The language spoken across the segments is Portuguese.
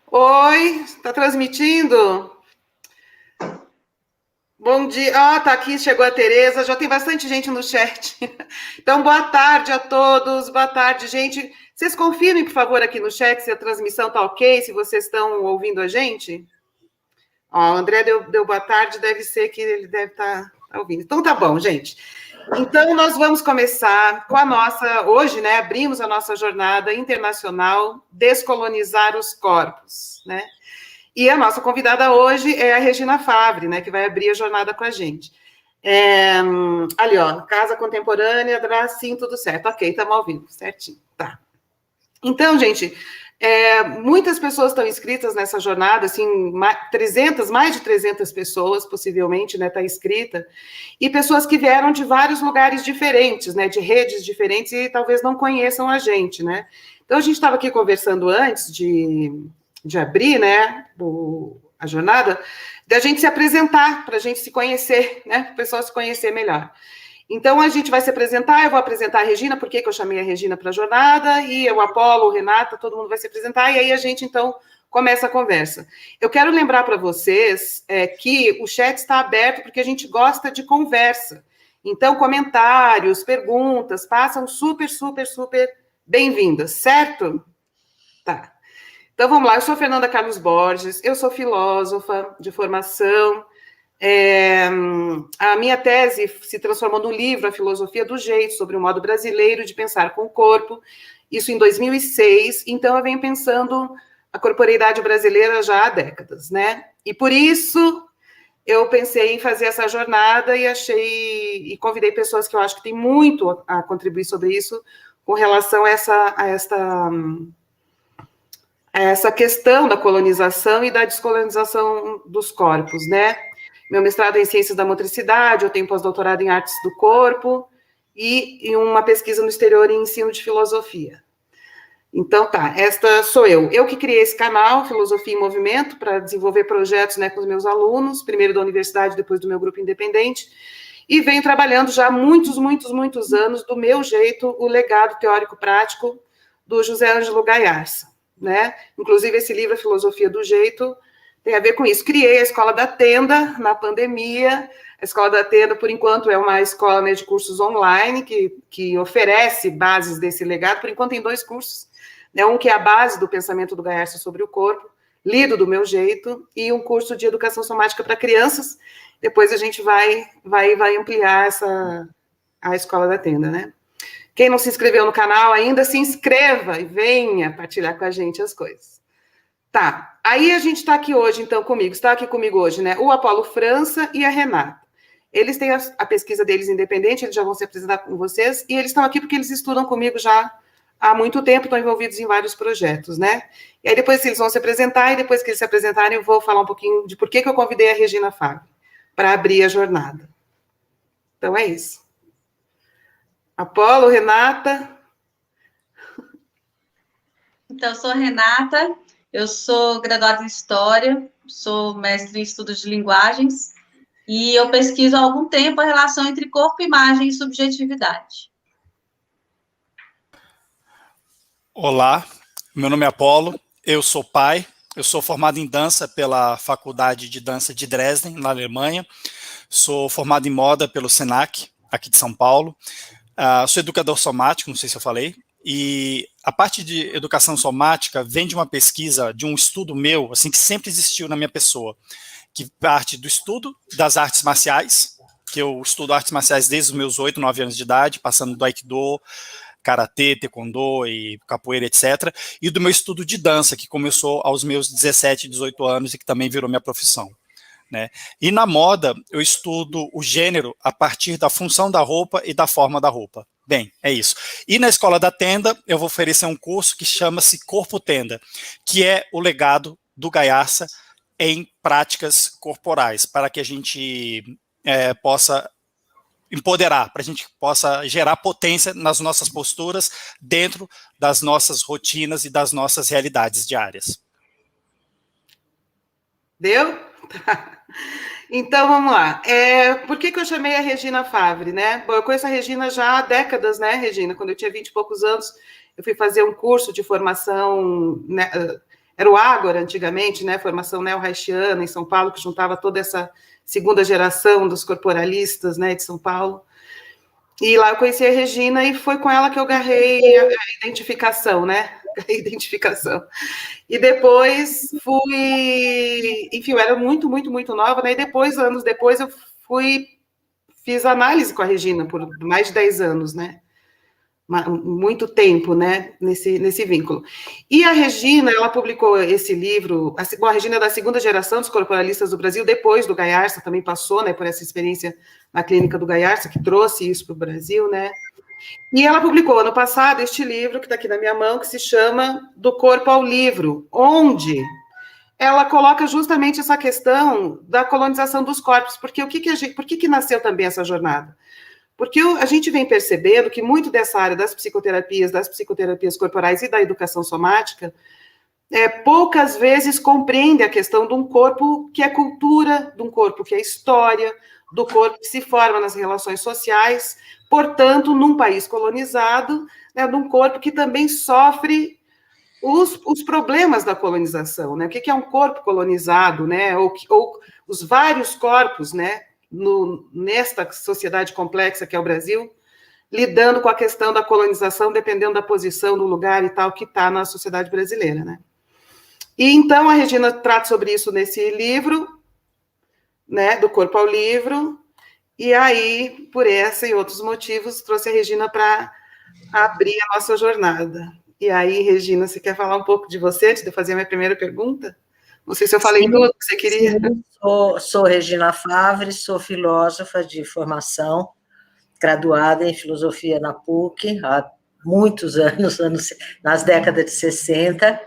Oi, está transmitindo? Bom dia. Tá aqui, chegou a Tereza, já tem bastante gente no chat. Então, boa tarde a todos, boa tarde, gente. Vocês confirmem, por favor, aqui no chat se a transmissão está ok, se vocês estão ouvindo a gente? O André deu boa tarde, deve ser que ele deve estar ouvindo. Então, tá bom, gente. Então, nós vamos começar com a nossa, hoje, né, abrimos a nossa jornada internacional Descolonizar os Corpos, né? E a nossa convidada hoje é a Regina Favre, né, que vai abrir a jornada com a gente. Ali, ó, Casa Contemporânea, sim, tudo certo. Ok, estamos ao vivo, certinho. Tá. Então, gente, muitas pessoas estão inscritas nessa jornada, assim, mais de 300 pessoas, possivelmente, né, está inscrita, e pessoas que vieram de vários lugares diferentes, né, de redes diferentes, e talvez não conheçam a gente, né. Então, a gente estava aqui conversando antes de abrir, né, a jornada, da gente se apresentar, para a gente se conhecer, né, para o pessoal se conhecer melhor. Então, a gente vai se apresentar, eu vou apresentar a Regina, por que eu chamei a Regina para a jornada, e o Apolo, o Renata, todo mundo vai se apresentar, e aí a gente, então, começa a conversa. Eu quero lembrar para vocês que o chat está aberto, porque a gente gosta de conversa. Então, comentários, perguntas, passam super, super, super bem-vindas, certo? Tá. Então, vamos lá, eu sou Fernanda Carlos Borges, eu sou filósofa de formação, a minha tese se transformou no livro A Filosofia do Jeito, sobre o modo brasileiro de pensar com o corpo, isso em 2006, então eu venho pensando a corporeidade brasileira já há décadas, né? E por isso eu pensei em fazer essa jornada e convidei pessoas que eu acho que têm muito a contribuir sobre isso, com relação a essa questão da colonização e da descolonização dos corpos, né? Meu mestrado é em Ciências da Motricidade, eu tenho pós-doutorado em Artes do Corpo e uma pesquisa no exterior em Ensino de Filosofia. Então, tá, esta sou eu. Eu que criei esse canal, Filosofia em Movimento, para desenvolver projetos, né, com os meus alunos, primeiro da universidade, depois do meu grupo independente, e venho trabalhando já há muitos, muitos, muitos anos, do meu jeito, o legado teórico-prático do José Ângelo Gaiarsa, né? Inclusive, esse livro, A Filosofia do Jeito, tem a ver com isso. Criei a Escola da Tenda na pandemia. A Escola da Tenda, por enquanto, é uma escola, né, de cursos online que oferece bases desse legado. Por enquanto, tem 2 cursos. Né? Um que é a base do pensamento do Gaiarsa sobre o corpo, lido do meu jeito, e um curso de educação somática para crianças. Depois a gente vai ampliar a Escola da Tenda, né? Quem não se inscreveu no canal ainda, se inscreva e venha partilhar com a gente as coisas. Tá, aí a gente está aqui hoje, então, comigo. Está aqui comigo hoje, né? O Apolo França e a Renata. Eles têm a pesquisa deles independente, eles já vão se apresentar com vocês, e eles estão aqui porque eles estudam comigo já há muito tempo, estão envolvidos em vários projetos, né? E aí depois eles vão se apresentar, e depois que eles se apresentarem, eu vou falar um pouquinho de por que eu convidei a Regina Favre para abrir a jornada. Então é isso. Apolo, Renata. Então, eu sou a Renata, eu sou graduada em História, sou mestre em Estudos de Linguagens, e eu pesquiso há algum tempo a relação entre corpo, imagem e subjetividade. Olá, meu nome é Apolo, eu sou pai, eu sou formado em dança pela Faculdade de Dança de Dresden, na Alemanha, sou formado em moda pelo SENAC, aqui de São Paulo, sou educador somático, não sei se eu falei, e a parte de educação somática vem de uma pesquisa, de um estudo meu, assim, que sempre existiu na minha pessoa, que parte do estudo das artes marciais, que eu estudo artes marciais desde os meus 8, 9 anos de idade, passando do Aikido, karatê, taekwondo e capoeira, etc. E do meu estudo de dança, que começou aos meus 17, 18 anos e que também virou minha profissão. Né? E na moda, eu estudo o gênero a partir da função da roupa e da forma da roupa. Bem, é isso. E na Escola da Tenda, eu vou oferecer um curso que chama-se Corpo Tenda, que é o legado do Gaiarsa em práticas corporais, para que a gente possa empoderar, para a gente possa gerar potência nas nossas posturas, dentro das nossas rotinas e das nossas realidades diárias. Deu? Tá. Então, vamos lá. Por que eu chamei a Regina Favre, né? Bom, eu conheço a Regina já há décadas, né, Regina? Quando eu tinha 20 e poucos anos, eu fui fazer um curso de formação, né, era o Ágora antigamente, né, formação neo-reichiana em São Paulo, que juntava toda essa segunda geração dos corporalistas, né, de São Paulo. E lá eu conheci a Regina e foi com ela que eu agarrei a identificação, né? A identificação. E depois fui, enfim, eu era muito, muito, muito nova, né? E depois, anos depois, eu fiz análise com a Regina por mais de 10 anos, né? Muito tempo, né, nesse vínculo. E a Regina, ela publicou esse livro, a Regina é da segunda geração dos corporalistas do Brasil, depois do Gaiarsa, também passou, né, por essa experiência na clínica do Gaiarsa, que trouxe isso para o Brasil, né, e ela publicou ano passado este livro, que está aqui na minha mão, que se chama Do Corpo ao Livro, onde ela coloca justamente essa questão da colonização dos corpos, porque por que nasceu também essa jornada? Porque a gente vem percebendo que muito dessa área das psicoterapias corporais e da educação somática, poucas vezes compreende a questão de um corpo que é cultura, de um corpo que é história, do corpo que se forma nas relações sociais, portanto, num país colonizado, né, de um corpo que também sofre os problemas da colonização, né? O que é um corpo colonizado, né? Ou os vários corpos, né? Nesta sociedade complexa que é o Brasil, lidando com a questão da colonização, dependendo da posição, do lugar e tal, que está na sociedade brasileira, né? E então a Regina trata sobre isso nesse livro, né, do Corpo ao Livro, e aí, por essa e outros motivos, trouxe a Regina para abrir a nossa jornada. E aí, Regina, você quer falar um pouco de você, antes de eu fazer a minha primeira pergunta? Não sei se eu falei tudo que você queria. Sim, sou Regina Favre, sou filósofa de formação, graduada em filosofia na PUC, há muitos anos nas décadas de 60.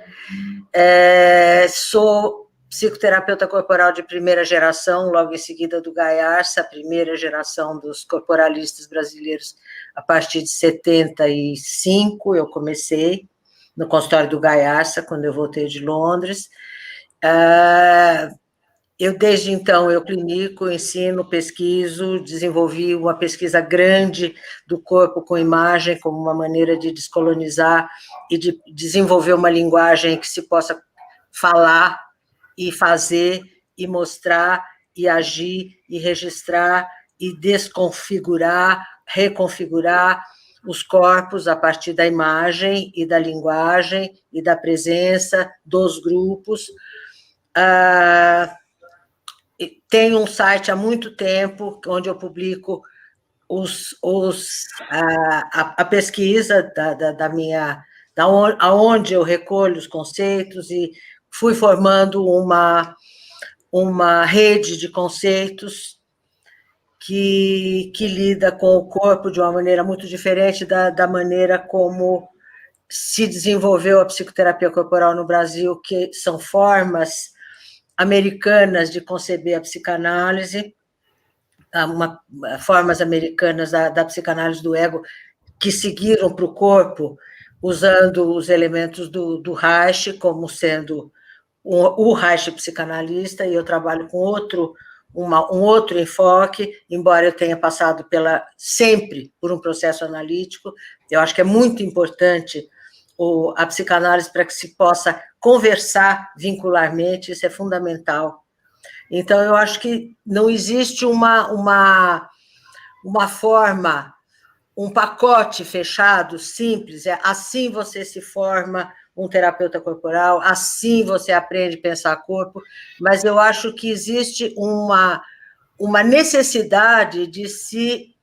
Sou psicoterapeuta corporal de primeira geração, logo em seguida do Gaiarsa, a primeira geração dos corporalistas brasileiros, a partir de 75, eu comecei no consultório do Gaiarsa, quando eu voltei de Londres. Desde então, eu clinico, ensino, pesquiso, desenvolvi uma pesquisa grande do corpo com imagem, como uma maneira de descolonizar e de desenvolver uma linguagem que se possa falar e fazer, e mostrar, e agir, e registrar, e desconfigurar, reconfigurar os corpos a partir da imagem e da linguagem e da presença dos grupos. Tenho um site há muito tempo, onde eu publico a pesquisa aonde eu recolho os conceitos, e fui formando uma rede de conceitos que lida com o corpo de uma maneira muito diferente da maneira como se desenvolveu a psicoterapia corporal no Brasil, que são formas americanas de conceber a psicanálise, formas americanas da psicanálise do ego, que seguiram para o corpo, usando os elementos do Reich, como sendo o Reich psicanalista, e eu trabalho com um outro enfoque, embora eu tenha passado sempre por um processo analítico. Eu acho que é muito importante a psicanálise para que se possa conversar vincularmente, isso é fundamental. Então, eu acho que não existe uma forma, um pacote fechado, simples, assim você se forma um terapeuta corporal, assim você aprende a pensar corpo, mas eu acho que existe uma necessidade de se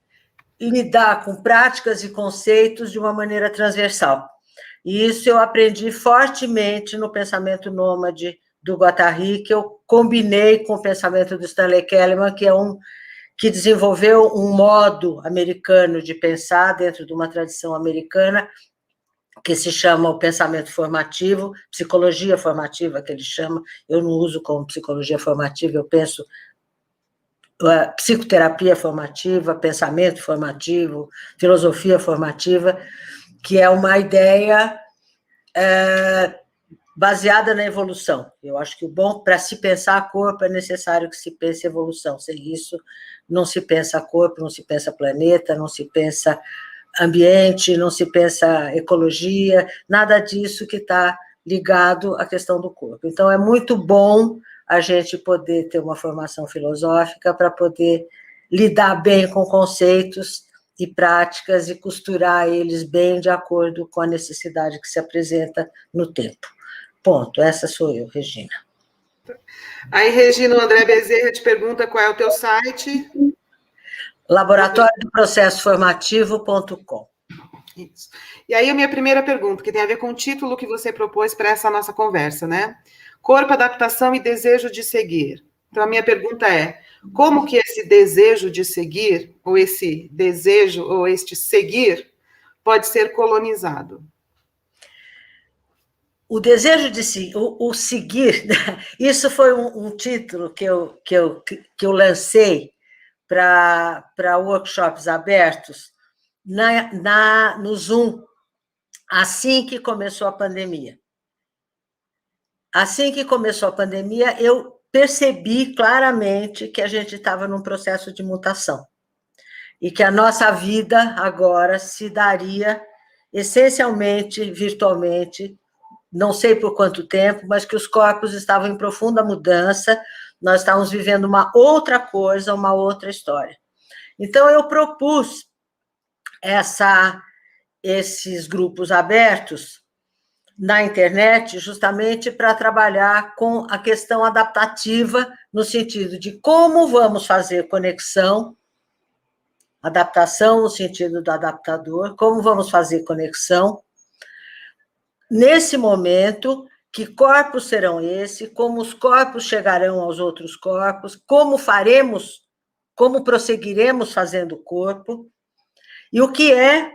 lidar com práticas e conceitos de uma maneira transversal. E isso eu aprendi fortemente no pensamento nômade do Guattari, que eu combinei com o pensamento do Stanley Kellerman, que desenvolveu um modo americano de pensar dentro de uma tradição americana, que se chama o pensamento formativo, psicologia formativa, que ele chama. Eu não uso como psicologia formativa, eu penso psicoterapia formativa, pensamento formativo, filosofia formativa, que é uma ideia baseada na evolução. Eu acho que para se pensar corpo é necessário que se pense evolução. Sem isso, não se pensa corpo, não se pensa planeta, não se pensa ambiente, não se pensa ecologia, nada disso que está ligado à questão do corpo. Então, é muito bom a gente poder ter uma formação filosófica para poder lidar bem com conceitos e práticas e costurar eles bem de acordo com a necessidade que se apresenta no tempo. Ponto. Essa sou eu, Regina. Aí, Regina, o André Bezerra te pergunta qual é o teu site. Laboratoriodoprocessoformativo.com. Isso. E aí, a minha primeira pergunta, que tem a ver com o título que você propôs para essa nossa conversa, né? Corpo, adaptação e desejo de seguir. Então, a minha pergunta é, como que esse desejo de seguir, ou esse desejo, ou este seguir, pode ser colonizado? O desejo de o seguir, isso foi um título que eu lancei para workshops abertos no Zoom, assim que começou a pandemia. Assim que começou a pandemia, eu percebi claramente que a gente estava num processo de mutação e que a nossa vida agora se daria essencialmente virtualmente, não sei por quanto tempo, mas que os corpos estavam em profunda mudança, nós estávamos vivendo uma outra coisa, uma outra história. Então, eu propus esses grupos abertos na internet justamente para trabalhar com a questão adaptativa, no sentido de como vamos fazer conexão, adaptação no sentido do adaptador, como vamos fazer conexão nesse momento, que corpos serão esses, como os corpos chegarão aos outros corpos, como faremos, como prosseguiremos fazendo o corpo, e o que é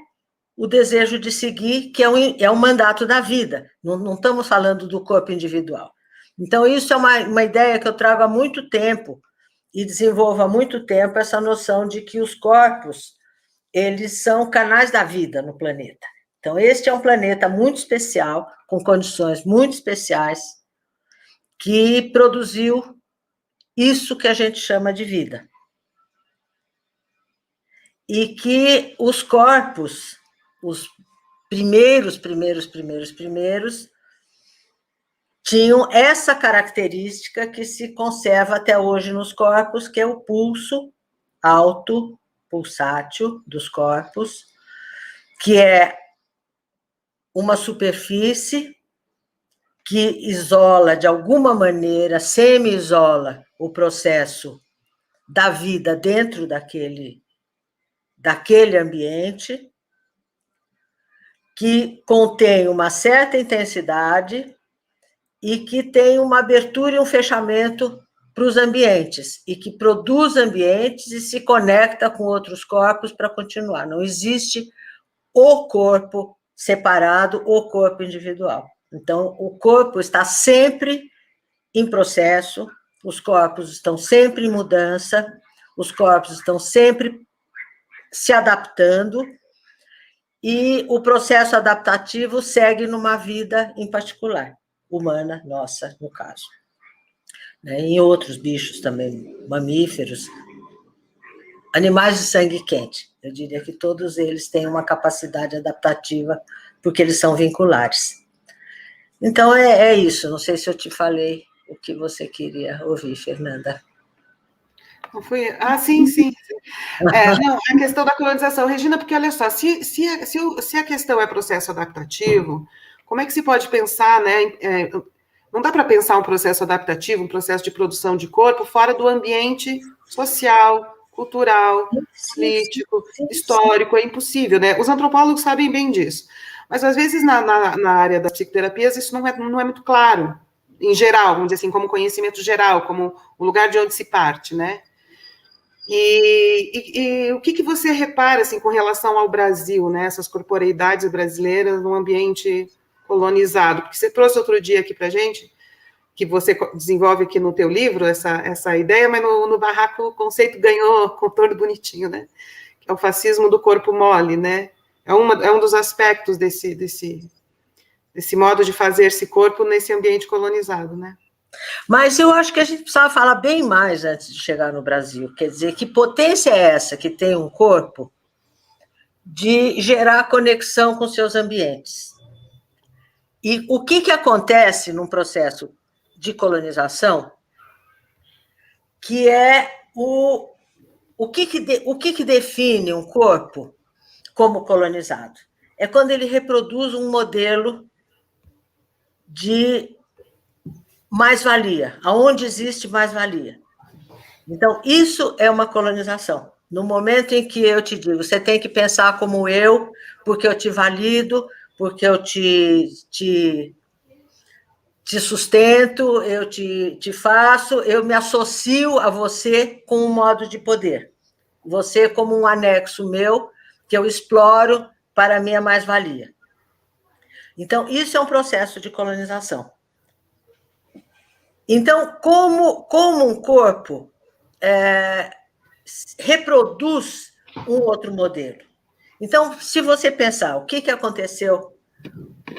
o desejo de seguir, que é um mandato da vida, não estamos falando do corpo individual. Então, isso é uma ideia que eu trago há muito tempo, e desenvolvo há muito tempo essa noção de que os corpos, eles são canais da vida no planeta. Então, este é um planeta muito especial, com condições muito especiais, que produziu isso que a gente chama de vida. E que os corpos, os primeiros, tinham essa característica que se conserva até hoje nos corpos, que é o pulso alto, pulsátil dos corpos, que é uma superfície que isola, de alguma maneira, semi-isola o processo da vida dentro daquele ambiente, que contém uma certa intensidade e que tem uma abertura e um fechamento para os ambientes, e que produz ambientes e se conecta com outros corpos para continuar. Não existe o corpo separado, o corpo individual. Então, o corpo está sempre em processo, os corpos estão sempre em mudança, os corpos estão sempre se adaptando, e o processo adaptativo segue numa vida em particular, humana, nossa, no caso. Em outros bichos também, mamíferos, animais de sangue quente. Eu diria que todos eles têm uma capacidade adaptativa, porque eles são vinculares. Então, é isso. Não sei se eu te falei o que você queria ouvir, Fernanda. Não foi? Ah, sim. Não, a questão da colonização. Regina, porque olha só, se a questão é processo adaptativo, como é que se pode pensar, né? Não dá para pensar um processo adaptativo, um processo de produção de corpo, fora do ambiente social, cultural, político, histórico, é impossível, né? Os antropólogos sabem bem disso. Mas, às vezes, na área das psicoterapias, isso não é muito claro, em geral, vamos dizer assim, como conhecimento geral, como o lugar de onde se parte, né? E o que você repara, assim, com relação ao Brasil, né? Essas corporeidades brasileiras num ambiente colonizado? Porque você trouxe outro dia aqui para a gente, que você desenvolve aqui no teu livro, essa ideia, mas no Barraco o conceito ganhou contorno bonitinho, né? Que é o fascismo do corpo mole, né? É um dos aspectos desse modo de fazer esse corpo nesse ambiente colonizado, né? Mas eu acho que a gente precisava falar bem mais antes de chegar no Brasil. Quer dizer, que potência é essa que tem um corpo de gerar conexão com seus ambientes? E o que acontece num processo de colonização, que é o que define um corpo como colonizado? É quando ele reproduz um modelo de mais-valia, aonde existe mais-valia. Então, isso é uma colonização. No momento em que eu te digo, você tem que pensar como eu, porque eu te valido, porque eu te sustento, eu te faço, eu me associo a você com um modo de poder. Você como um anexo meu, que eu exploro para a minha mais-valia. Então, isso é um processo de colonização. Então, como um corpo reproduz um outro modelo? Então, se você pensar o que aconteceu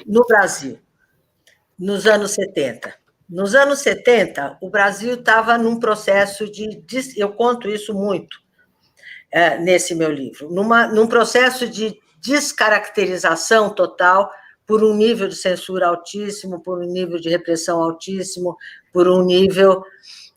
no Brasil nos anos 70. Nos anos 70, o Brasil estava num processo eu conto isso muito nesse meu livro, num processo de descaracterização total por um nível de censura altíssimo, por um nível de repressão altíssimo, por um nível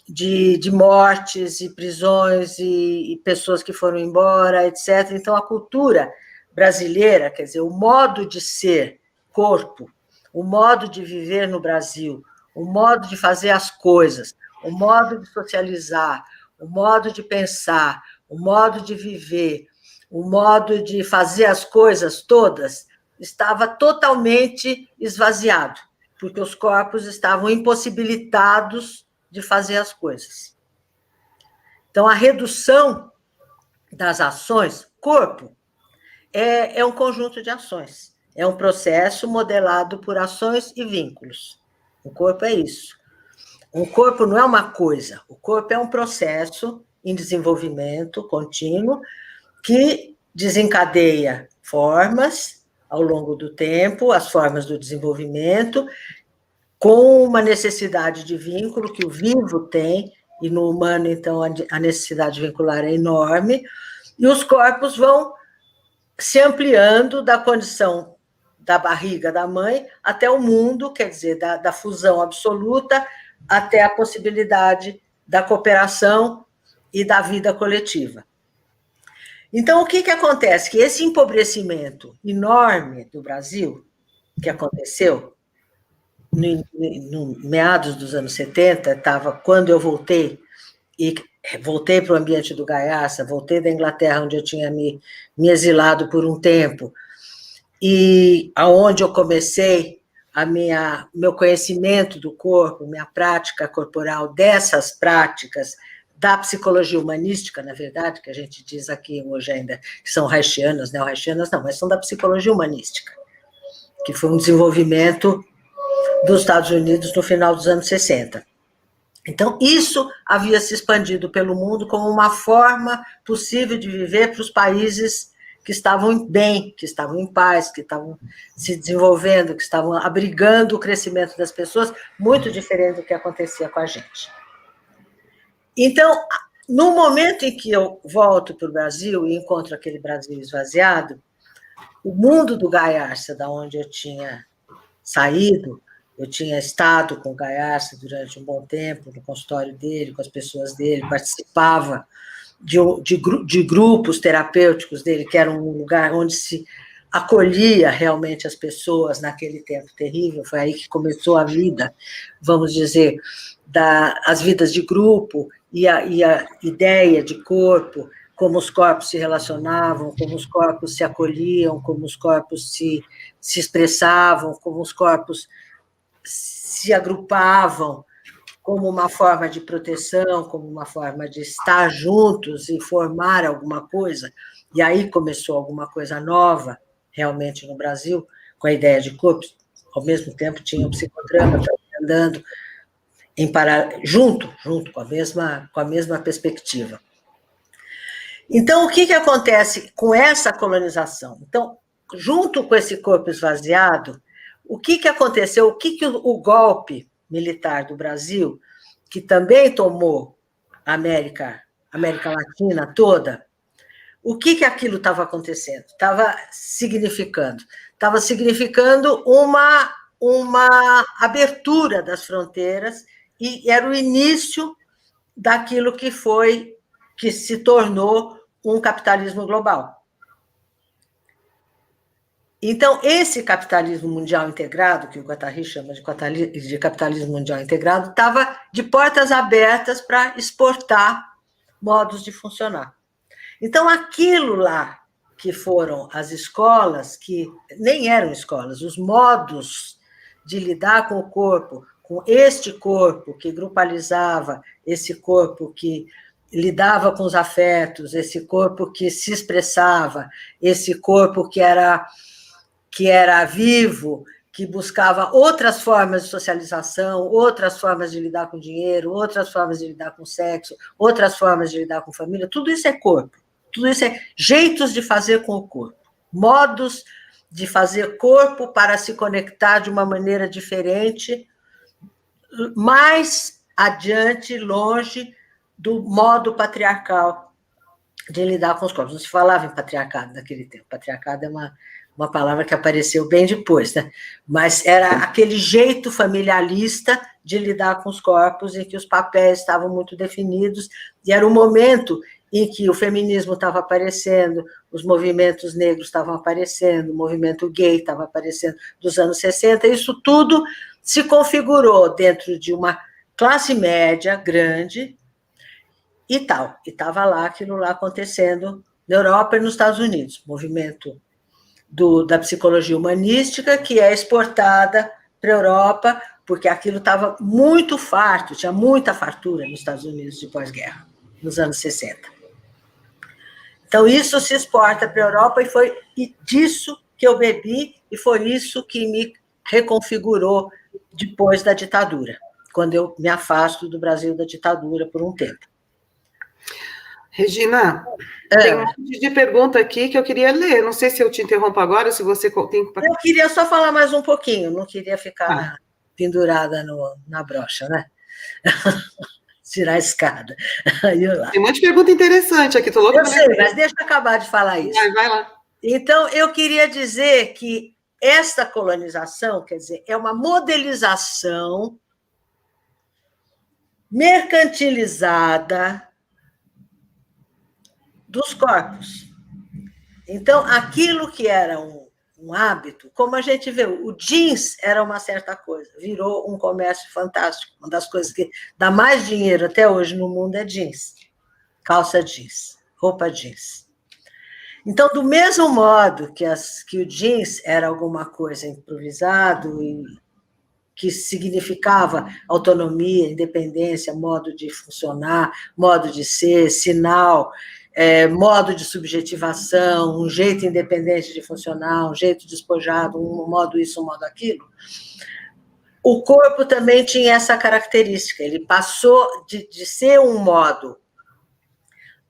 de mortes e prisões e pessoas que foram embora, etc. Então, a cultura brasileira, quer dizer, o modo de ser corpo, o modo de viver no Brasil, o modo de fazer as coisas, o modo de socializar, o modo de pensar, o modo de viver, o modo de fazer as coisas todas, estava totalmente esvaziado, porque os corpos estavam impossibilitados de fazer as coisas. Então, a redução das ações, corpo, é um conjunto de ações. É um processo modelado por ações e vínculos. O corpo é isso. O corpo não é uma coisa. O corpo é um processo em desenvolvimento contínuo que desencadeia formas ao longo do tempo, as formas do desenvolvimento, com uma necessidade de vínculo que o vivo tem, e no humano, então, a necessidade vincular é enorme, e os corpos vão se ampliando da condição da barriga da mãe até o mundo, quer dizer, da fusão absoluta até a possibilidade da cooperação e da vida coletiva. Então, o que acontece? Que esse empobrecimento enorme do Brasil, que aconteceu no meados dos anos 70, estava quando eu voltei para o ambiente do Gaiaça, voltei da Inglaterra, onde eu tinha me exilado por um tempo, e aonde eu comecei meu conhecimento do corpo, minha prática corporal, dessas práticas da psicologia humanística, na verdade, que a gente diz aqui hoje ainda, que são reichianas, neo-reichianas, não, mas são da psicologia humanística, que foi um desenvolvimento dos Estados Unidos no final dos anos 60. Então, isso havia se expandido pelo mundo como uma forma possível de viver para os países que estavam bem, que estavam em paz, que estavam se desenvolvendo, que estavam abrigando o crescimento das pessoas, muito diferente do que acontecia com a gente. Então, no momento em que eu volto para o Brasil e encontro aquele Brasil esvaziado, o mundo do Gaiarsa, da onde eu tinha saído, eu tinha estado com o Gaiarsa durante um bom tempo, no consultório dele, com as pessoas dele, participava de grupos terapêuticos dele, que era um lugar onde se acolhia realmente as pessoas naquele tempo terrível. Foi aí que começou a vida, vamos dizer, as vidas de grupo e a ideia de corpo, como os corpos se relacionavam, como os corpos se acolhiam, como os corpos se expressavam, como os corpos se agrupavam como uma forma de proteção, como uma forma de estar juntos e formar alguma coisa. E aí começou alguma coisa nova, realmente, no Brasil, com a ideia de corpo. Ao mesmo tempo, tinha o psicodrama andando junto com a mesma perspectiva. Então, o que acontece com essa colonização? Então, junto com esse corpo esvaziado, o que aconteceu? O que o golpe militar do Brasil, que também tomou a América Latina toda, o que aquilo estava acontecendo? Estava significando uma uma abertura das fronteiras e era o início daquilo que se tornou um capitalismo global. Então, esse capitalismo mundial integrado, que o Guattari chama de capitalismo mundial integrado, estava de portas abertas para exportar modos de funcionar. Então, aquilo lá que foram as escolas, que nem eram escolas, os modos de lidar com o corpo, com este corpo que grupalizava, esse corpo que lidava com os afetos, esse corpo que se expressava, esse corpo que era vivo, que buscava outras formas de socialização, outras formas de lidar com dinheiro, outras formas de lidar com sexo, outras formas de lidar com família, tudo isso é corpo. Tudo isso é jeitos de fazer com o corpo, modos de fazer corpo para se conectar de uma maneira diferente, mais adiante, longe do modo patriarcal de lidar com os corpos. Não se falava em patriarcado naquele tempo. Patriarcado é uma palavra que apareceu bem depois, né? Mas era aquele jeito familiarista de lidar com os corpos, em que os papéis estavam muito definidos, e era um momento em que o feminismo estava aparecendo, os movimentos negros estavam aparecendo, o movimento gay estava aparecendo dos anos 60, isso tudo se configurou dentro de uma classe média grande e tal, e estava lá, aquilo lá acontecendo na Europa e nos Estados Unidos, movimento da psicologia humanística, que é exportada para a Europa, porque aquilo estava muito farto, tinha muita fartura nos Estados Unidos de pós-guerra, nos anos 60. Então, isso se exporta para a Europa e foi disso que eu bebi e foi isso que me reconfigurou depois da ditadura, quando eu me afasto do Brasil da ditadura por um tempo. Regina, tem um monte de pergunta aqui que eu queria ler. Não sei se eu te interrompo agora, se você tem... Eu queria só falar mais um pouquinho, não queria ficar pendurada na brocha, né? Tirar a escada. Tem um monte de pergunta interessante aqui, estou louca. Eu sei, mas deixa eu acabar de falar isso. Vai lá. Então, eu queria dizer que esta colonização, quer dizer, é uma modelização mercantilizada dos corpos. Então, aquilo que era um hábito, como a gente vê, o jeans era uma certa coisa, virou um comércio fantástico. Uma das coisas que dá mais dinheiro até hoje no mundo é jeans, calça jeans, roupa jeans. Então, do mesmo modo que o jeans era alguma coisa improvisado e que significava autonomia, independência, modo de funcionar, modo de ser, sinal, modo de subjetivação, um jeito independente de funcionar, um jeito despojado, um modo isso, um modo aquilo. O corpo também tinha essa característica, ele passou de ser um modo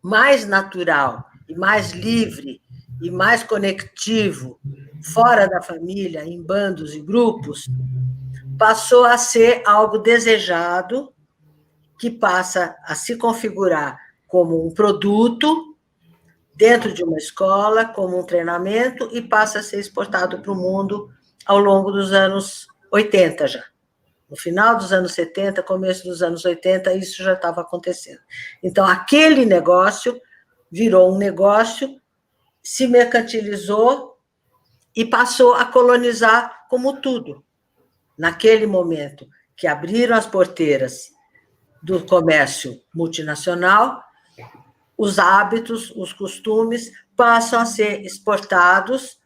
mais natural e mais livre e mais conectivo, fora da família, em bandos e grupos, passou a ser algo desejado, que passa a se configurar como um produto dentro de uma escola, como um treinamento, e passa a ser exportado para o mundo ao longo dos anos 80 já. No final dos anos 70, começo dos anos 80, isso já estava acontecendo. Então, aquele negócio virou um negócio, se mercantilizou e passou a colonizar como tudo. Naquele momento que abriram as porteiras do comércio multinacional, os hábitos, os costumes passam a ser exportados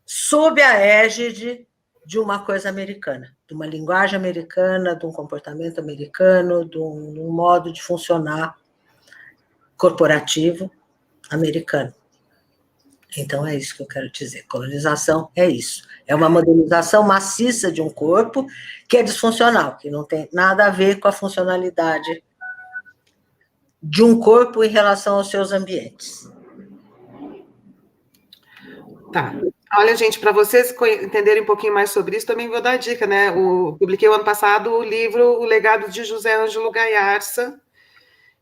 sob a égide de uma coisa americana, de uma linguagem americana, de um comportamento americano, de um modo de funcionar corporativo americano. Então, é isso que eu quero dizer. Colonização é isso. É uma modelização maciça de um corpo que é disfuncional, que não tem nada a ver com a funcionalidade de um corpo em relação aos seus ambientes. Tá. Olha, gente, para vocês entenderem um pouquinho mais sobre isso, também vou dar a dica, né? Publiquei o ano passado o livro O Legado de José Ângelo Gaiarsa,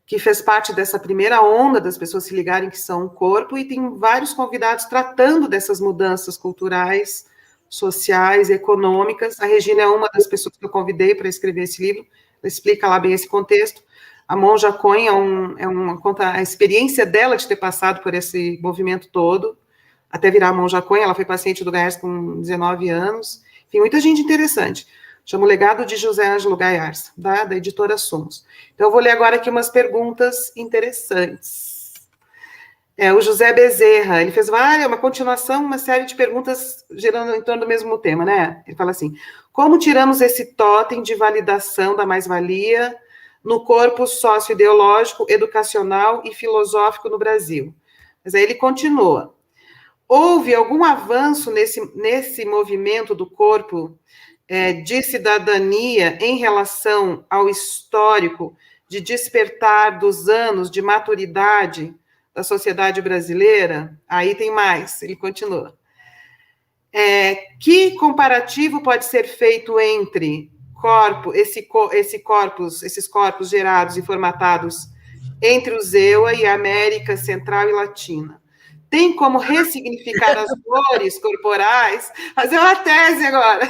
que fez parte dessa primeira onda das pessoas se ligarem que são um corpo, e tem vários convidados tratando dessas mudanças culturais sociais, econômicas. A Regina é uma das pessoas que eu convidei para escrever esse livro, ela explica lá bem esse contexto. A Monja Coen conta a experiência dela de ter passado por esse movimento todo, até virar a Monja Coen. Ela foi paciente do Gaiarsa com 19 anos. Enfim, muita gente interessante. Chama O Legado de José Ângelo Gaiarsa, da editora Sumos. Então, eu vou ler agora aqui umas perguntas interessantes. O José Bezerra, ele fez uma continuação, uma série de perguntas girando em torno do mesmo tema, né? Ele fala assim, como tiramos esse totem de validação da mais-valia no corpo sócio-ideológico, educacional e filosófico no Brasil? Mas aí ele continua. Houve algum avanço nesse movimento do corpo de cidadania em relação ao histórico de despertar dos anos de maturidade da sociedade brasileira? Aí tem mais, ele continua. Que comparativo pode ser feito entre esses corpos gerados e formatados entre o ZEUA e a América Central e Latina? Tem como ressignificar as dores corporais? Fazer uma tese agora.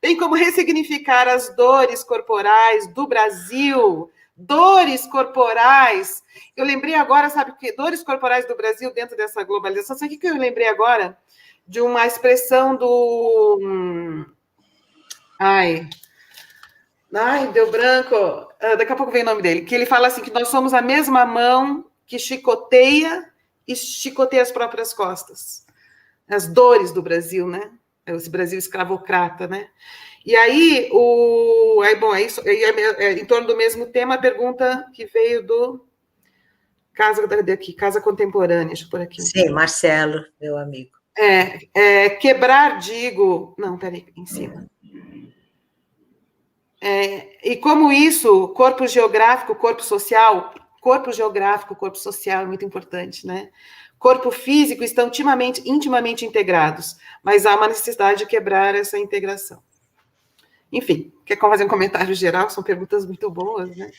Tem como ressignificar as dores corporais do Brasil? Dores corporais. Eu lembrei agora, sabe o que? Dores corporais do Brasil dentro dessa globalização. Sabe o que eu lembrei agora? De uma expressão do... Ai, deu branco. Daqui a pouco vem o nome dele. Que ele fala assim, que nós somos a mesma mão que chicoteia e chicoteia as próprias costas. As dores do Brasil, né? Esse Brasil escravocrata, né? E aí, em torno do mesmo tema, a pergunta que veio do Casa Contemporânea, deixa eu por aqui. Sim, Marcelo, meu amigo. Quebrar, digo... Não, peraí, em cima. E como isso, corpo geográfico, corpo social é muito importante, né? Corpo físico estão intimamente integrados, mas há uma necessidade de quebrar essa integração. Enfim, quer fazer um comentário geral? São perguntas muito boas, né?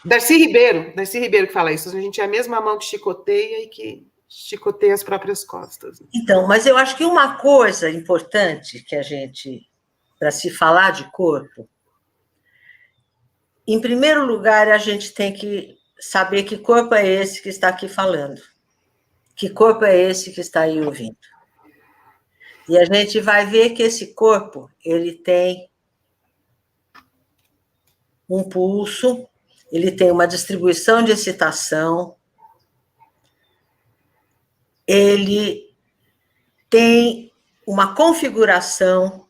Darcy Ribeiro que fala isso. A gente é a mesma mão que chicoteia e que chicoteia as próprias costas. Então, mas eu acho que uma coisa importante que a gente, para se falar de corpo, em primeiro lugar, a gente tem que saber que corpo é esse que está aqui falando. Que corpo é esse que está aí ouvindo. E a gente vai ver que esse corpo, ele tem um pulso, ele tem uma distribuição de excitação, ele tem uma configuração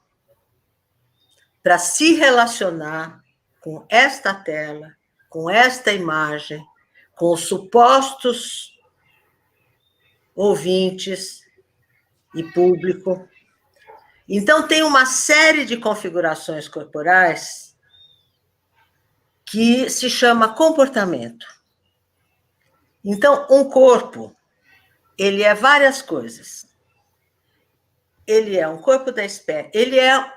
para se relacionar com esta tela, com esta imagem, com os supostos ouvintes e público. Então, tem uma série de configurações corporais que se chama comportamento. Então, um corpo, ele é várias coisas. Ele é um corpo da espécie, ele é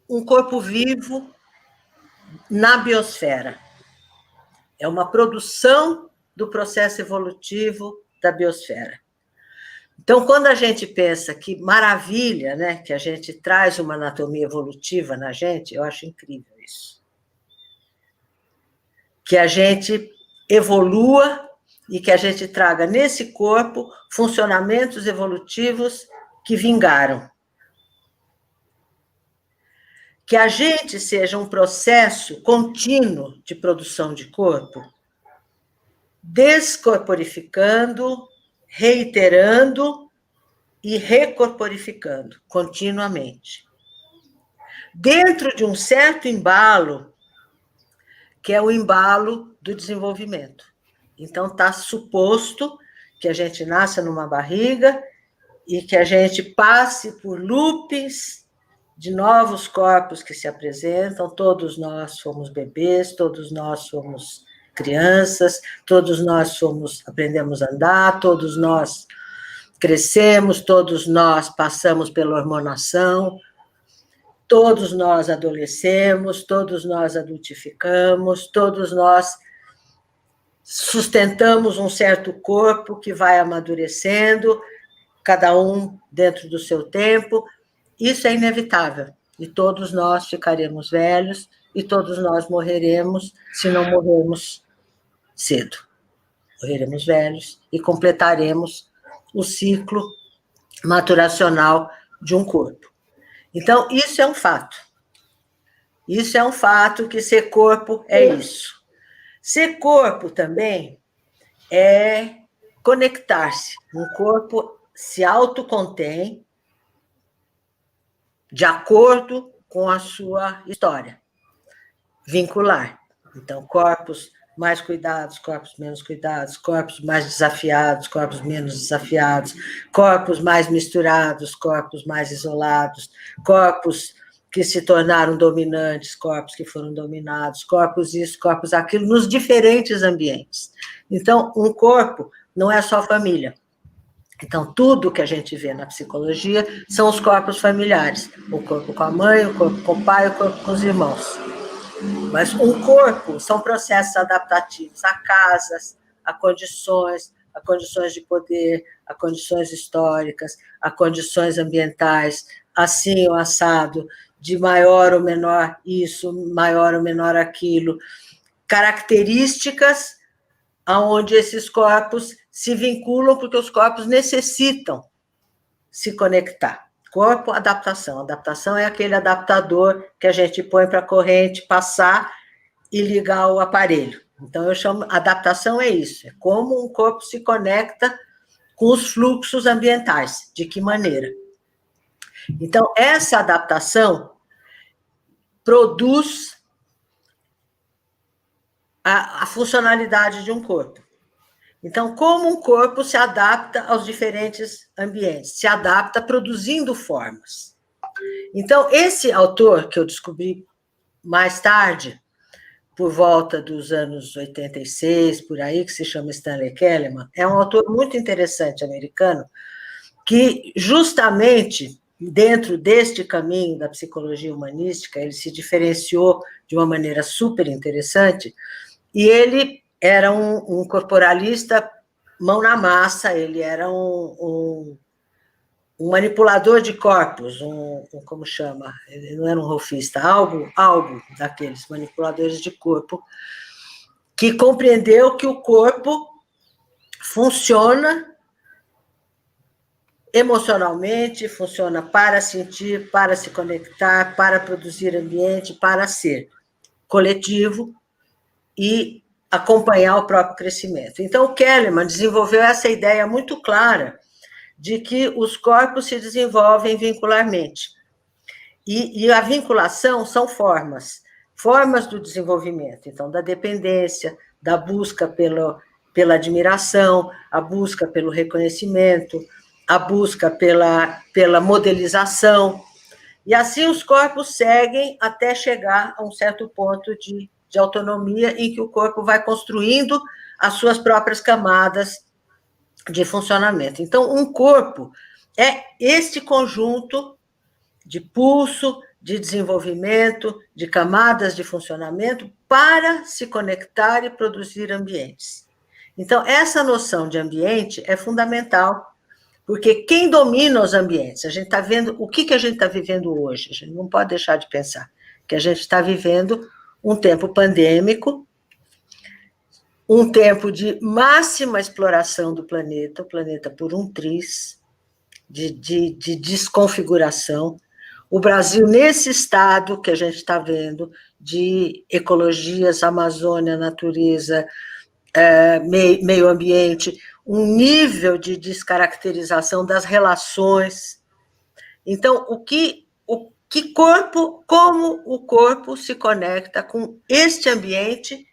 um corpo vivo na biosfera. É uma produção do processo evolutivo da biosfera. Então, quando a gente pensa que maravilha, né, que a gente traz uma anatomia evolutiva na gente, eu acho incrível isso. Que a gente evolua e que a gente traga nesse corpo funcionamentos evolutivos que vingaram. Que a gente seja um processo contínuo de produção de corpo, descorporificando, reiterando e recorporificando continuamente. Dentro de um certo embalo, que é o embalo do desenvolvimento. Então, está suposto que a gente nasça numa barriga e que a gente passe por loopings de novos corpos que se apresentam. Todos nós somos bebês, todos nós somos crianças, todos nós aprendemos a andar, todos nós crescemos, todos nós passamos pela hormonação, todos nós adolescemos, todos nós adultificamos, todos nós sustentamos um certo corpo que vai amadurecendo, cada um dentro do seu tempo, isso é inevitável, e todos nós ficaremos velhos, e todos nós morreremos, se não morrermos cedo. Morreremos velhos e completaremos o ciclo maturacional de um corpo. Então, isso é um fato. Isso é um fato, que ser corpo é isso. Ser corpo também é conectar-se. Um corpo se autocontém de acordo com a sua história. Vincular. Então, corpos mais cuidados, corpos menos cuidados, corpos mais desafiados, corpos menos desafiados, corpos mais misturados, corpos mais isolados, corpos que se tornaram dominantes, corpos que foram dominados, corpos isso, corpos aquilo, nos diferentes ambientes. Então, um corpo não é só família. Então, tudo que a gente vê na psicologia são os corpos familiares. O corpo com a mãe, o corpo com o pai, o corpo com os irmãos. Mas um corpo são processos adaptativos a casas, a condições de poder, a condições históricas, a condições ambientais, assim ou assado, de maior ou menor isso, maior ou menor aquilo, características aonde esses corpos se vinculam, porque os corpos necessitam se conectar. Corpo, adaptação. Adaptação é aquele adaptador que a gente põe para a corrente passar e ligar o aparelho. Então, eu chamo, adaptação é isso, é como um corpo se conecta com os fluxos ambientais, de que maneira. Então, essa adaptação produz a funcionalidade de um corpo. Então, como um corpo se adapta aos diferentes ambientes? Se adapta produzindo formas. Então, esse autor, que eu descobri mais tarde, por volta dos anos 86, por aí, que se chama Stanley Kellerman, é um autor muito interessante, americano, que justamente dentro deste caminho da psicologia humanística, ele se diferenciou de uma maneira super interessante, e ele era um corporalista mão na massa, ele era um manipulador de corpos, como chama? Ele não era um rofista, algo daqueles manipuladores de corpo, que compreendeu que o corpo funciona emocionalmente, funciona para sentir, para se conectar, para produzir ambiente, para ser coletivo e acompanhar o próprio crescimento. Então, o Kellerman desenvolveu essa ideia muito clara de que os corpos se desenvolvem vincularmente. E a vinculação são formas do desenvolvimento, então, da dependência, da busca pela admiração, a busca pelo reconhecimento, a busca pela modelização, e assim os corpos seguem até chegar a um certo ponto de autonomia em que o corpo vai construindo as suas próprias camadas de funcionamento. Então, um corpo é este conjunto de pulso, de desenvolvimento, de camadas de funcionamento para se conectar e produzir ambientes. Então, essa noção de ambiente é fundamental, porque quem domina os ambientes? A gente está vendo o que a gente está vivendo hoje. A gente não pode deixar de pensar que a gente está vivendo um tempo pandêmico, um tempo de máxima exploração do planeta, o planeta por um triz de desconfiguração. O Brasil, nesse estado que a gente está vendo, de ecologias, Amazônia, natureza, meio ambiente, um nível de descaracterização das relações. Então, como o corpo se conecta com este ambiente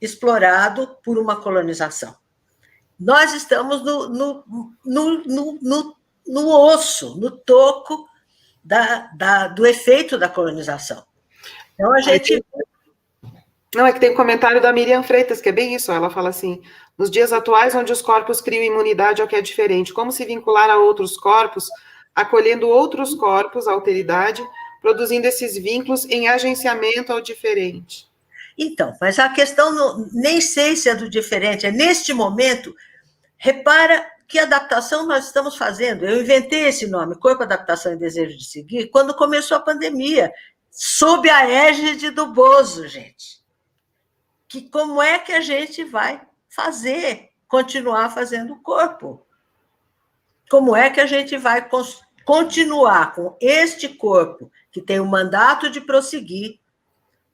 explorado por uma colonização. Nós estamos no osso, no toco do efeito da colonização. Então, a gente... Não, é que tem um comentário da Miriam Freitas, que é bem isso, ela fala assim, nos dias atuais, onde os corpos criam imunidade ao que é diferente, como se vincular a outros corpos, acolhendo outros corpos, a alteridade, produzindo esses vínculos em agenciamento ao diferente. Então, mas a questão, nem sei se é do diferente, é neste momento, repara que adaptação nós estamos fazendo? Eu inventei esse nome, Corpo, Adaptação e Desejo de Seguir, quando começou a pandemia, sob a égide do Bozo, gente. Que como é que a gente vai fazer, continuar fazendo o corpo? Como é que a gente vai continuar com este corpo que tem o mandato de prosseguir?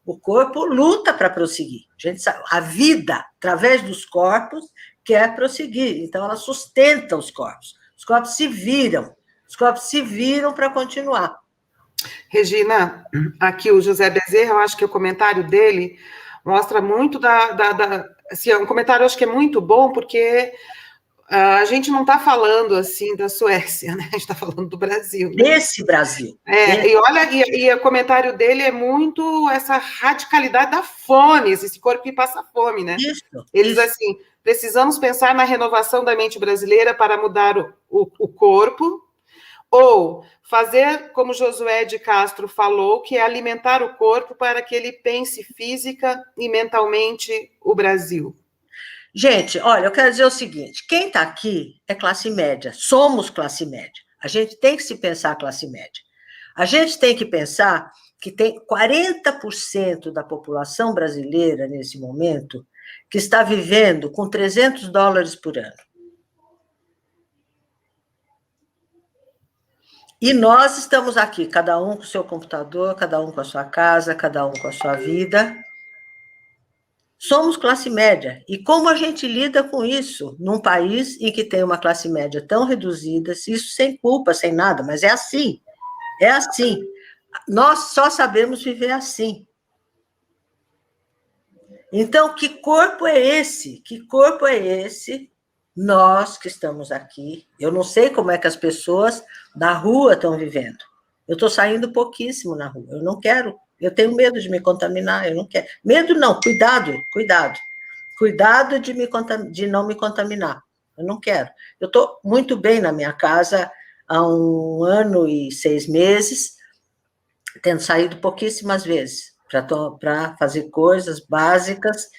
O corpo luta para prosseguir. A gente sabe, a vida, através dos corpos, quer prosseguir. Então, ela sustenta os corpos. Os corpos se viram. Os corpos se viram para continuar. Regina, aqui o José Bezerra, eu acho que o comentário dele mostra muito assim, um comentário eu acho que é muito bom, porque a gente não está falando assim da Suécia, né? A gente está falando do Brasil. Né? Desse Brasil. E olha, e o comentário dele é muito essa radicalidade da fome, esse corpo que passa fome, né? Eles assim, precisamos pensar na renovação da mente brasileira para mudar o corpo, ou fazer como Josué de Castro falou, que é alimentar o corpo para que ele pense física e mentalmente o Brasil. Gente, olha, eu quero dizer o seguinte, quem está aqui é classe média, somos classe média. A gente tem que se pensar classe média. A gente tem que pensar que tem 40% da população brasileira, nesse momento, que está vivendo com $300 por ano. E nós estamos aqui, cada um com o seu computador, cada um com a sua casa, cada um com a sua vida. Somos classe média. E como a gente lida com isso num país em que tem uma classe média tão reduzida, isso sem culpa, sem nada, mas é assim. É assim. Nós só sabemos viver assim. Então, que corpo é esse? Que corpo é esse? Nós que estamos aqui, eu não sei como é que as pessoas na rua estão vivendo. Eu estou saindo pouquíssimo na rua, eu não quero, eu tenho medo de me contaminar, eu não quero. Medo não, cuidado. Cuidado de não me contaminar, eu não quero. Eu estou muito bem na minha casa há 1 ano e 6 meses, tendo saído pouquíssimas vezes para fazer coisas básicas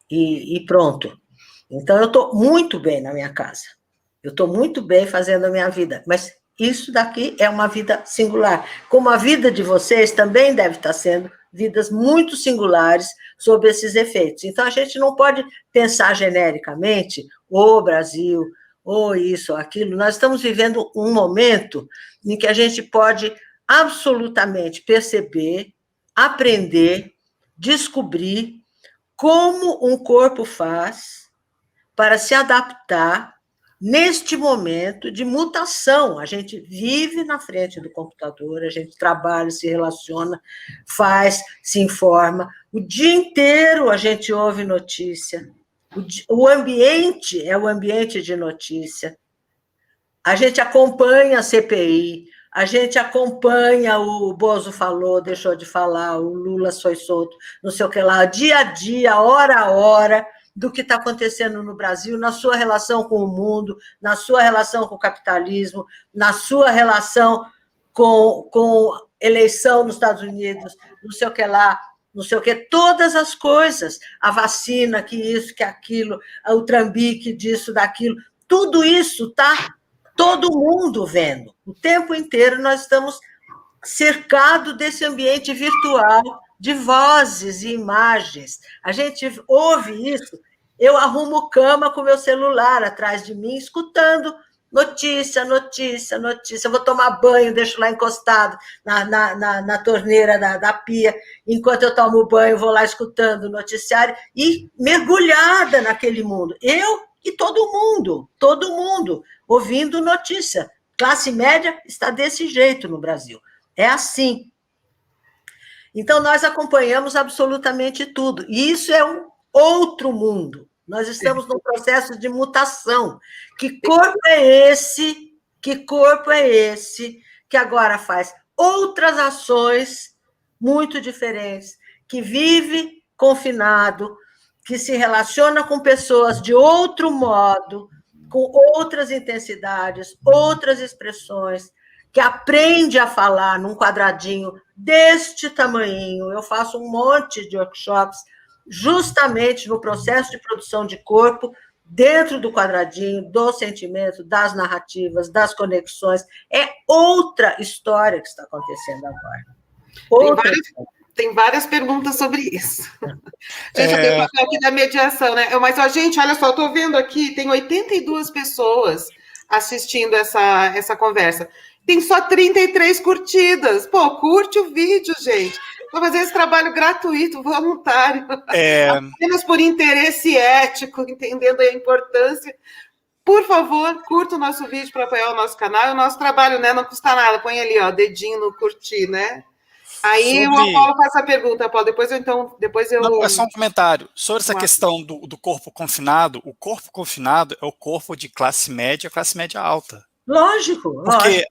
e pronto. Então, eu estou muito bem na minha casa. Eu estou muito bem fazendo a minha vida. Mas isso daqui é uma vida singular. Como a vida de vocês também deve estar sendo vidas muito singulares sob esses efeitos. Então, a gente não pode pensar genericamente, o Brasil, ou isso, ou aquilo. Nós estamos vivendo um momento em que a gente pode absolutamente perceber, aprender, descobrir como um corpo faz para se adaptar neste momento de mutação. A gente vive na frente do computador, a gente trabalha, se relaciona, faz, se informa. O dia inteiro a gente ouve notícia. O ambiente é o ambiente de notícia. A gente acompanha a CPI, a gente acompanha o Bozo falou, deixou de falar, o Lula foi solto, não sei o que lá, dia a dia, hora a hora, do que está acontecendo no Brasil, na sua relação com o mundo, na sua relação com o capitalismo, na sua relação com eleição nos Estados Unidos, não sei o que lá, não sei o que, todas as coisas, a vacina, que isso, que aquilo, o trambique disso, daquilo, tudo isso está todo mundo vendo. O tempo inteiro nós estamos cercados desse ambiente virtual, de vozes e imagens. A gente ouve isso, eu arrumo cama com meu celular atrás de mim, escutando notícia. Eu vou tomar banho, deixo lá encostado na torneira da pia, enquanto eu tomo banho, vou lá escutando o noticiário e mergulhada naquele mundo. Eu e todo mundo ouvindo notícia. Classe média está desse jeito no Brasil. É assim. Então, nós acompanhamos absolutamente tudo. E isso é um outro mundo. Nós estamos num processo de mutação. Que corpo é esse? Que corpo é esse que agora faz outras ações muito diferentes, que vive confinado, que se relaciona com pessoas de outro modo, com outras intensidades, outras expressões, que aprende a falar num quadradinho deste tamanhinho. Eu faço um monte de workshops justamente no processo de produção de corpo dentro do quadradinho, do sentimento, das narrativas, das conexões. É outra história que está acontecendo agora. Tem várias perguntas sobre isso. Gente, eu tenho o papel aqui da mediação, né? Mas, gente, olha só, eu estou vendo aqui, tem 82 pessoas assistindo essa conversa. Tem só 33 curtidas. Pô, curte o vídeo, gente. Vou fazer esse trabalho gratuito, voluntário. Apenas por interesse ético, entendendo a importância. Por favor, curta o nosso vídeo para apoiar o nosso canal. O nosso trabalho, né, não custa nada. Põe ali, ó, dedinho no curtir, né? Aí o Apolo faz a pergunta, Apolo. Depois eu... Não, é só um comentário. Sobre essa questão do corpo confinado, o corpo confinado é o corpo de classe média alta. Lógico. Porque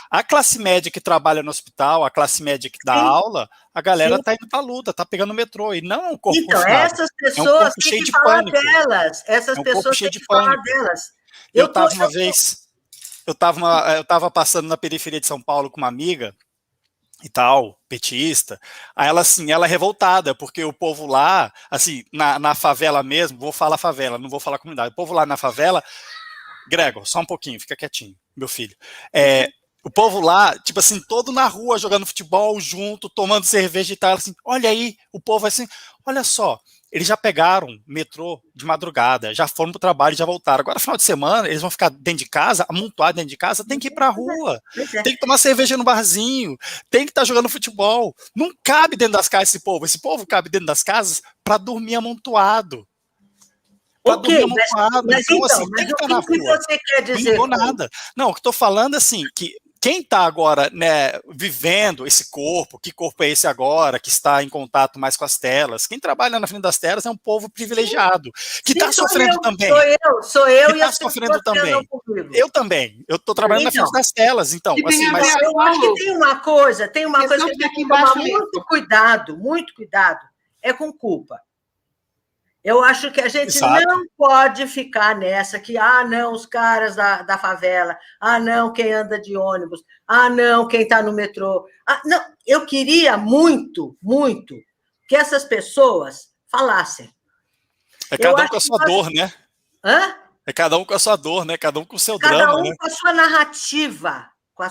a classe média que trabalha no hospital, a classe média que dá aula, a galera está indo para a luta, está pegando o metrô, e não é um corpo confinado. Então, essas pessoas têm que falar delas. Essas pessoas têm que falar delas. Eu estava passando na periferia de São Paulo com uma amiga, e tal, petista, aí ela é revoltada, porque o povo lá, assim, na favela mesmo, vou falar favela, não vou falar comunidade, o povo lá na favela, Gregor, só um pouquinho, fica quietinho, meu filho, o povo lá, tipo assim, todo na rua, jogando futebol junto, tomando cerveja e tal, assim, olha aí, o povo assim, olha só, eles já pegaram metrô de madrugada, já foram pro trabalho e já voltaram. Agora, final de semana, eles vão ficar dentro de casa, amontoados dentro de casa, tem que ir pra rua, tem que tomar cerveja no barzinho, tem que estar jogando futebol. Não cabe dentro das casas esse povo cabe dentro das casas para dormir amontoado. Para dormir amontoado. Então, assim, tem que estar na rua. O que você quer dizer? Não mudou nada. Não, o que eu estou falando, assim, que quem está agora, né, vivendo esse corpo, que corpo é esse agora, que está em contato mais com as telas, quem trabalha na frente das telas é um povo privilegiado, que está sofrendo também. Sou eu que está sofrendo também. Eu também. Eu estou trabalhando na frente das telas, então. Assim, mas... Eu acho que tem uma coisa que tem que tomar muito cuidado, é com culpa. Eu acho que a gente não pode ficar nessa que, não, os caras da favela, não, quem anda de ônibus, não, quem está no metrô. Não, eu queria muito, muito que essas pessoas falassem. É cada um com a sua dor, né? Hã? É cada um com a sua dor, né? Cada um com o seu drama, Cada um com a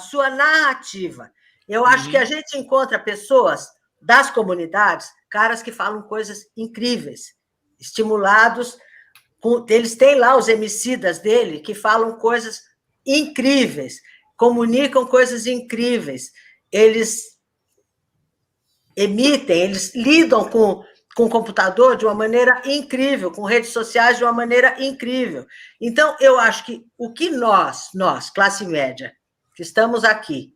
sua narrativa, Eu acho que a gente encontra pessoas das comunidades, caras que falam coisas incríveis, estimulados, eles têm lá os emicidas dele, que falam coisas incríveis, comunicam coisas incríveis, eles emitem, eles lidam com o computador de uma maneira incrível, com redes sociais de uma maneira incrível. Então, eu acho que o que nós, classe média, que estamos aqui,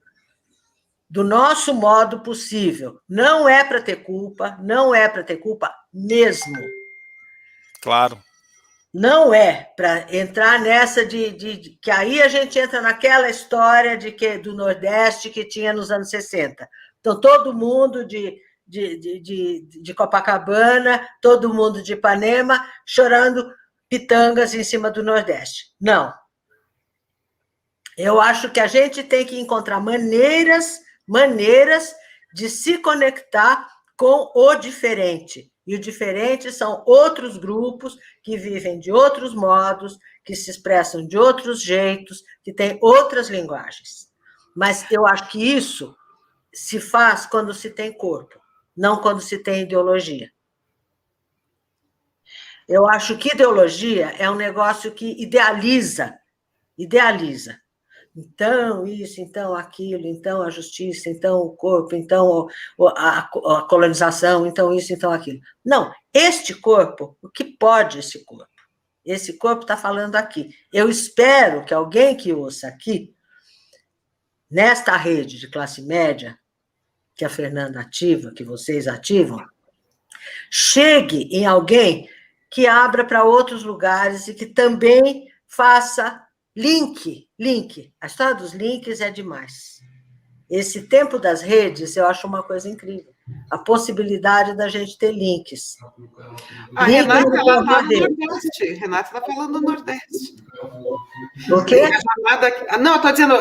do nosso modo possível, não é para ter culpa mesmo. Claro. Não é para entrar nessa de que aí a gente entra naquela história do Nordeste que tinha nos anos 60. Então, todo mundo de Copacabana, todo mundo de Ipanema, chorando pitangas em cima do Nordeste. Não. Eu acho que a gente tem que encontrar maneiras de se conectar com o diferente. E o diferente são outros grupos que vivem de outros modos, que se expressam de outros jeitos, que têm outras linguagens. Mas eu acho que isso se faz quando se tem corpo, não quando se tem ideologia. Eu acho que ideologia é um negócio que idealiza. Então, isso, então, aquilo, então, a justiça, então, o corpo, então, a colonização, então, isso, então, aquilo. Não, este corpo, o que pode esse corpo? Esse corpo está falando aqui. Eu espero que alguém que ouça aqui, nesta rede de classe média, que a Fernanda ativa, que vocês ativam, chegue em alguém que abra para outros lugares e que também faça link. A história dos links é demais. Esse tempo das redes, eu acho uma coisa incrível. A possibilidade da gente ter links. A Renata está falando do Nordeste. Renata está falando do Nordeste. O quê? Não, eu estou dizendo,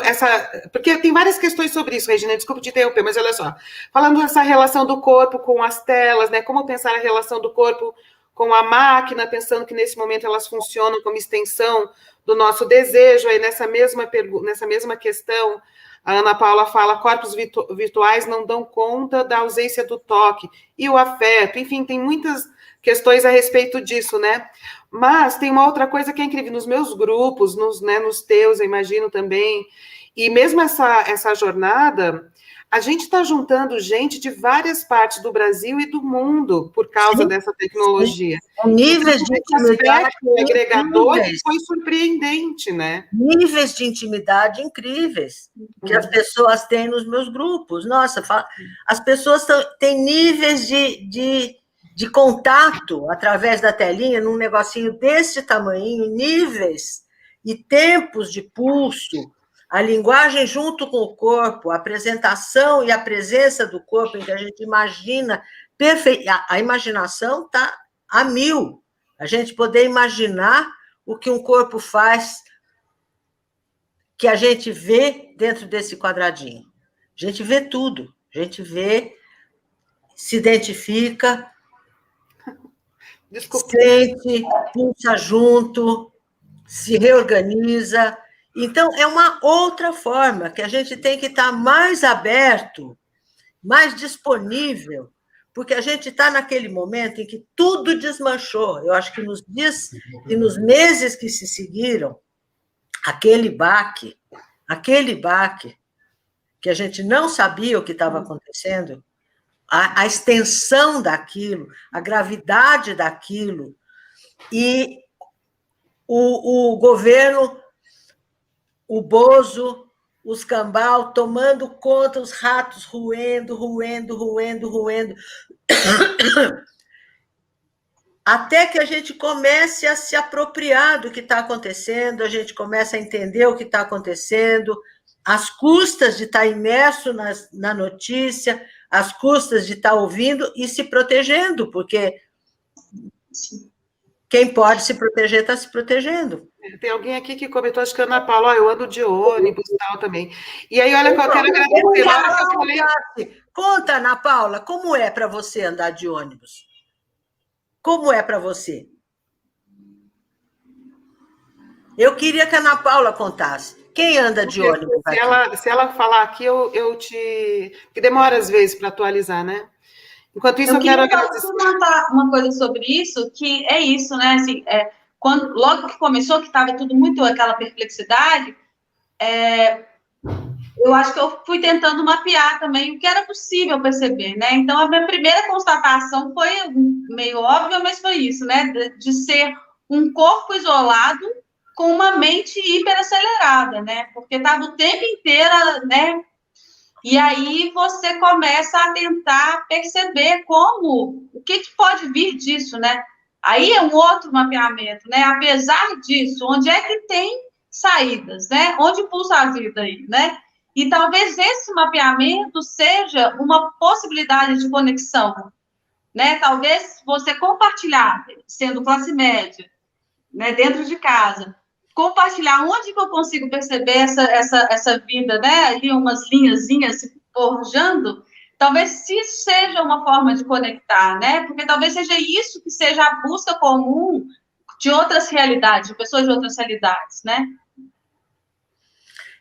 porque tem várias questões sobre isso, Regina, desculpa te interromper, mas olha só. Falando dessa relação do corpo com as telas, né? Como pensar a relação do corpo com a máquina, pensando que nesse momento elas funcionam como extensão do nosso desejo. Aí nessa mesma questão, a Ana Paula fala: corpos virtuais não dão conta da ausência do toque e o afeto. Enfim, tem muitas questões a respeito disso, né? Mas tem uma outra coisa que é incrível, nos meus grupos, nos teus, eu imagino também, e mesmo essa jornada, a gente está juntando gente de várias partes do Brasil e do mundo por causa dessa tecnologia. Níveis de intimidade agregador que foi surpreendente, né? Níveis de intimidade incríveis que as pessoas têm nos meus grupos. Nossa, as pessoas têm níveis de contato através da telinha, num negocinho desse tamanho, níveis e tempos de pulso, a linguagem junto com o corpo, a apresentação e a presença do corpo, em que a gente imagina a imaginação está a mil. A gente poder imaginar o que um corpo faz, que a gente vê dentro desse quadradinho. A gente vê tudo, a gente vê, se identifica, sente, pulsa junto, se reorganiza. Então, é uma outra forma que a gente tem que estar mais aberto, mais disponível, porque a gente está naquele momento em que tudo desmanchou. Eu acho que nos dias e nos meses que se seguiram, aquele baque, que a gente não sabia o que estava acontecendo, a extensão daquilo, a gravidade daquilo, e o governo, o Bozo, os cambal tomando conta, os ratos roendo, até que a gente comece a se apropriar do que está acontecendo, a gente começa a entender o que está acontecendo, às custas de estar imerso na notícia, às custas de estar ouvindo e se protegendo, porque quem pode se proteger está se protegendo. Tem alguém aqui que comentou, acho que a Ana Paula, eu ando de ônibus e tal também. E aí, olha, eu quero agradecer. Na hora que eu falei... Conta, Ana Paula, como é para você andar de ônibus? Como é para você? Eu queria que a Ana Paula contasse. Quem anda de ônibus aqui? Se ela falar aqui, eu te... Porque demora às vezes para atualizar, né? Enquanto isso, eu quero agradecer. Comentar uma coisa sobre isso, que é isso, né? Assim, logo que começou, que estava tudo muito aquela perplexidade, eu acho que eu fui tentando mapear também o que era possível perceber, né? Então, a minha primeira constatação foi meio óbvia, mas foi isso, né? De ser um corpo isolado com uma mente hiperacelerada, né? Porque estava o tempo inteiro, né? E aí você começa a tentar perceber o que pode vir disso, né? Aí é um outro mapeamento, né? Apesar disso, onde é que tem saídas, né? Onde pulsa a vida aí, né? E talvez esse mapeamento seja uma possibilidade de conexão, né? Talvez você compartilhar, sendo classe média, né? Dentro de casa, compartilhar onde que eu consigo perceber essa vida, né? Ali umas linhazinhas se forjando, talvez isso seja uma forma de conectar, né? Porque talvez seja isso que seja a busca comum de outras realidades, de pessoas de outras realidades, né?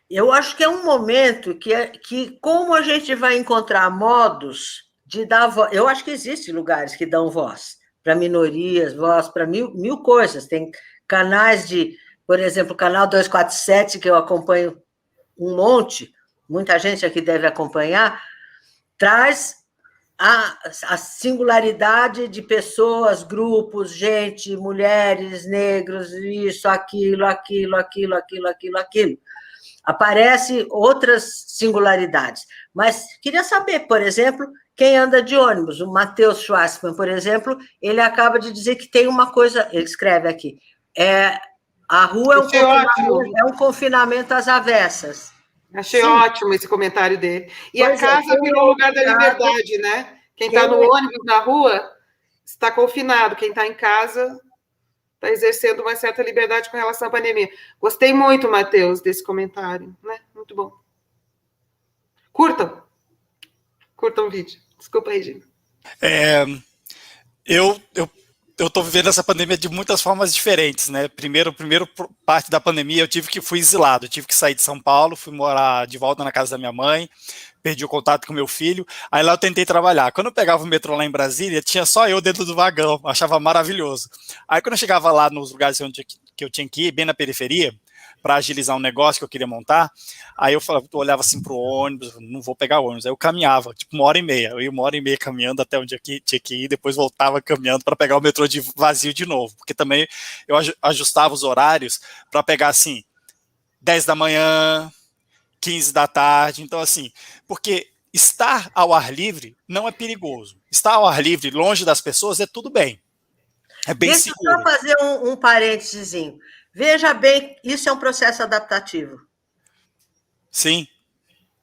Eu acho que é um momento que como a gente vai encontrar modos de dar voz... Eu acho que existem lugares que dão voz para minorias, voz para mil coisas. Tem canais por exemplo, o canal 247, que eu acompanho um monte, muita gente aqui deve acompanhar, traz a singularidade de pessoas, grupos, gente, mulheres, negros, isso, aquilo. Aparecem outras singularidades. Mas queria saber, por exemplo, quem anda de ônibus. O Matheus Schwarzman, por exemplo, ele acaba de dizer que tem uma coisa, ele escreve aqui, a rua é um confinamento às avessas. Achei ótimo esse comentário dele. E a casa virou o lugar da liberdade, né? Quem está no ônibus, na rua, está confinado. Quem está em casa está exercendo uma certa liberdade com relação à pandemia. Gostei muito, Matheus, desse comentário, né? Muito bom. Curtam o vídeo. Desculpa aí, gente. Eu eu tô vivendo essa pandemia de muitas formas diferentes, né? Primeiro parte da pandemia eu fui exilado, eu tive que sair de São Paulo, fui morar de volta na casa da minha mãe, perdi o contato com meu filho, aí lá eu tentei trabalhar. Quando eu pegava o metrô lá em Brasília, tinha só eu dentro do vagão, eu achava maravilhoso. Aí quando eu chegava lá nos lugares que eu tinha que ir, bem na periferia, para agilizar um negócio que eu queria montar, aí eu olhava assim pro ônibus, não vou pegar ônibus, aí eu caminhava, tipo 1h30, eu ia 1h30 caminhando até onde eu tinha que ir, depois voltava caminhando para pegar o metrô vazio de novo, porque também eu ajustava os horários para pegar assim, 10 da manhã, 15 da tarde, então assim, porque estar ao ar livre não é perigoso, estar ao ar livre, longe das pessoas, é tudo bem, é bem Deixa seguro. eu só fazer um parênteses. Veja bem, isso é um processo adaptativo. Sim.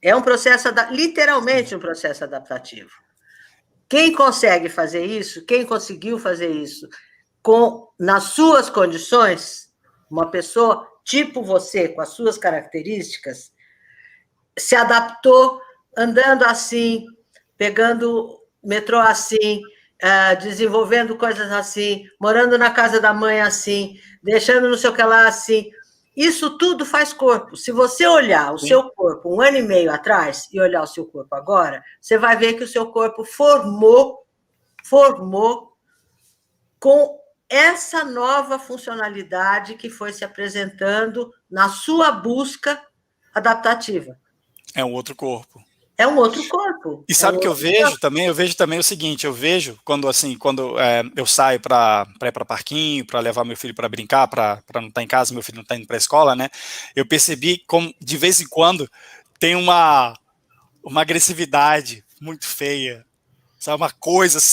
É um processo, literalmente um processo adaptativo. Quem consegue fazer isso, quem conseguiu fazer isso nas suas condições, uma pessoa tipo você, com as suas características, se adaptou andando assim, pegando metrô assim, desenvolvendo coisas assim, morando na casa da mãe assim, deixando não sei o que lá assim. Isso tudo faz corpo. Se você olhar o seu corpo 1 ano e meio atrás e olhar o seu corpo agora, você vai ver que o seu corpo formou com essa nova funcionalidade que foi se apresentando na sua busca adaptativa. É um outro corpo. É um outro corpo. E sabe o que eu vejo também? Eu vejo também o seguinte, eu vejo quando eu saio para ir para parquinho, para levar meu filho para brincar, para não estar em casa, meu filho não está indo para a escola, né? Eu percebi como de vez em quando tem uma agressividade muito feia, sabe?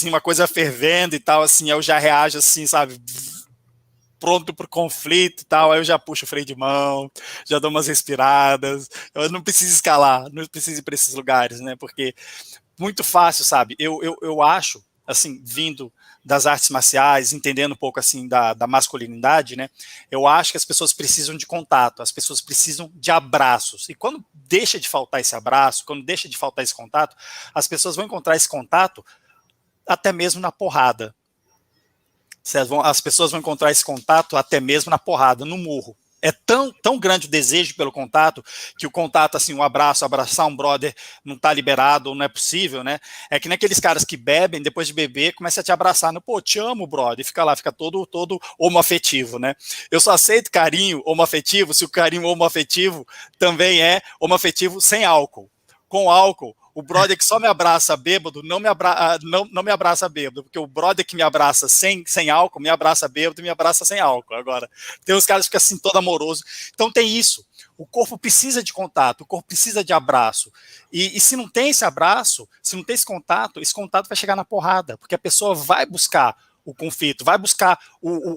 Uma coisa fervendo e tal, assim, eu já reajo assim, sabe? Pronto para o conflito e tal, aí eu já puxo o freio de mão, já dou umas respiradas, eu não preciso escalar, não preciso ir para esses lugares, né, porque muito fácil, sabe, eu acho, assim, vindo das artes marciais, entendendo um pouco, assim, da masculinidade, né, eu acho que as pessoas precisam de contato, as pessoas precisam de abraços, e quando deixa de faltar esse abraço, quando deixa de faltar esse contato, as pessoas vão encontrar esse contato até mesmo na porrada. As pessoas vão encontrar esse contato até mesmo na porrada, no murro. É tão grande o desejo pelo contato, que o contato, assim, um abraço, abraçar um brother não tá liberado, ou não é possível, né? É que nem aqueles caras que bebem, depois de beber, começa a te abraçar, né? Pô, te amo, brother, e fica lá, fica todo homoafetivo, né? Eu só aceito carinho homoafetivo se o carinho homoafetivo também é homoafetivo sem álcool. Com álcool, o brother que só me abraça bêbado não me abraça bêbado, porque o brother que me abraça sem álcool me abraça bêbado e me abraça sem álcool. Agora, tem uns caras que ficam assim todo amoroso. Então tem isso. O corpo precisa de contato, o corpo precisa de abraço. E se não tem esse abraço, se não tem esse contato vai chegar na porrada, porque a pessoa vai buscar o conflito, vai buscar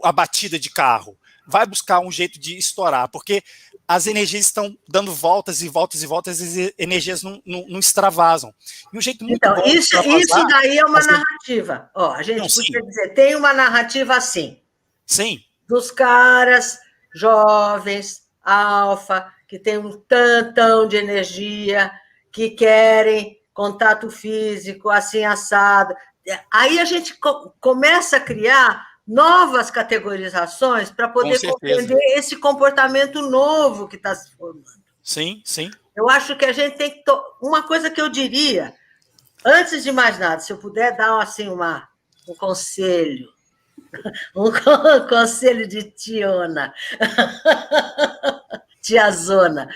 a batida de carro, vai buscar um jeito de estourar, porque as energias estão dando voltas e voltas e voltas, e as energias não extravasam. E um jeito muito então, bom isso daí é uma narrativa. Ó, a gente podia dizer, tem uma narrativa assim. Sim. Dos caras jovens, alfa, que tem um tantão de energia, que querem contato físico, assim, assado. Aí a gente começa a criar novas categorizações para poder compreender esse comportamento novo que está se formando. Sim, sim. Eu acho que a gente tem que... Uma coisa que eu diria, antes de mais nada, se eu puder dar assim, um conselho, um conselho de tiona, tiazona,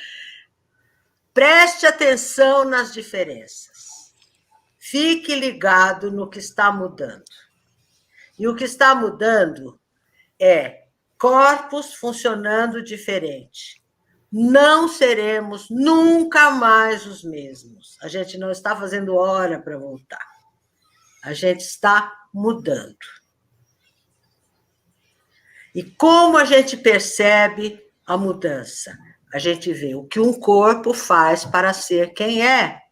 preste atenção nas diferenças. Fique ligado no que está mudando. E o que está mudando é corpos funcionando diferente. Não seremos nunca mais os mesmos. A gente não está fazendo hora para voltar. A gente está mudando. E como a gente percebe a mudança? A gente vê o que um corpo faz para ser quem é.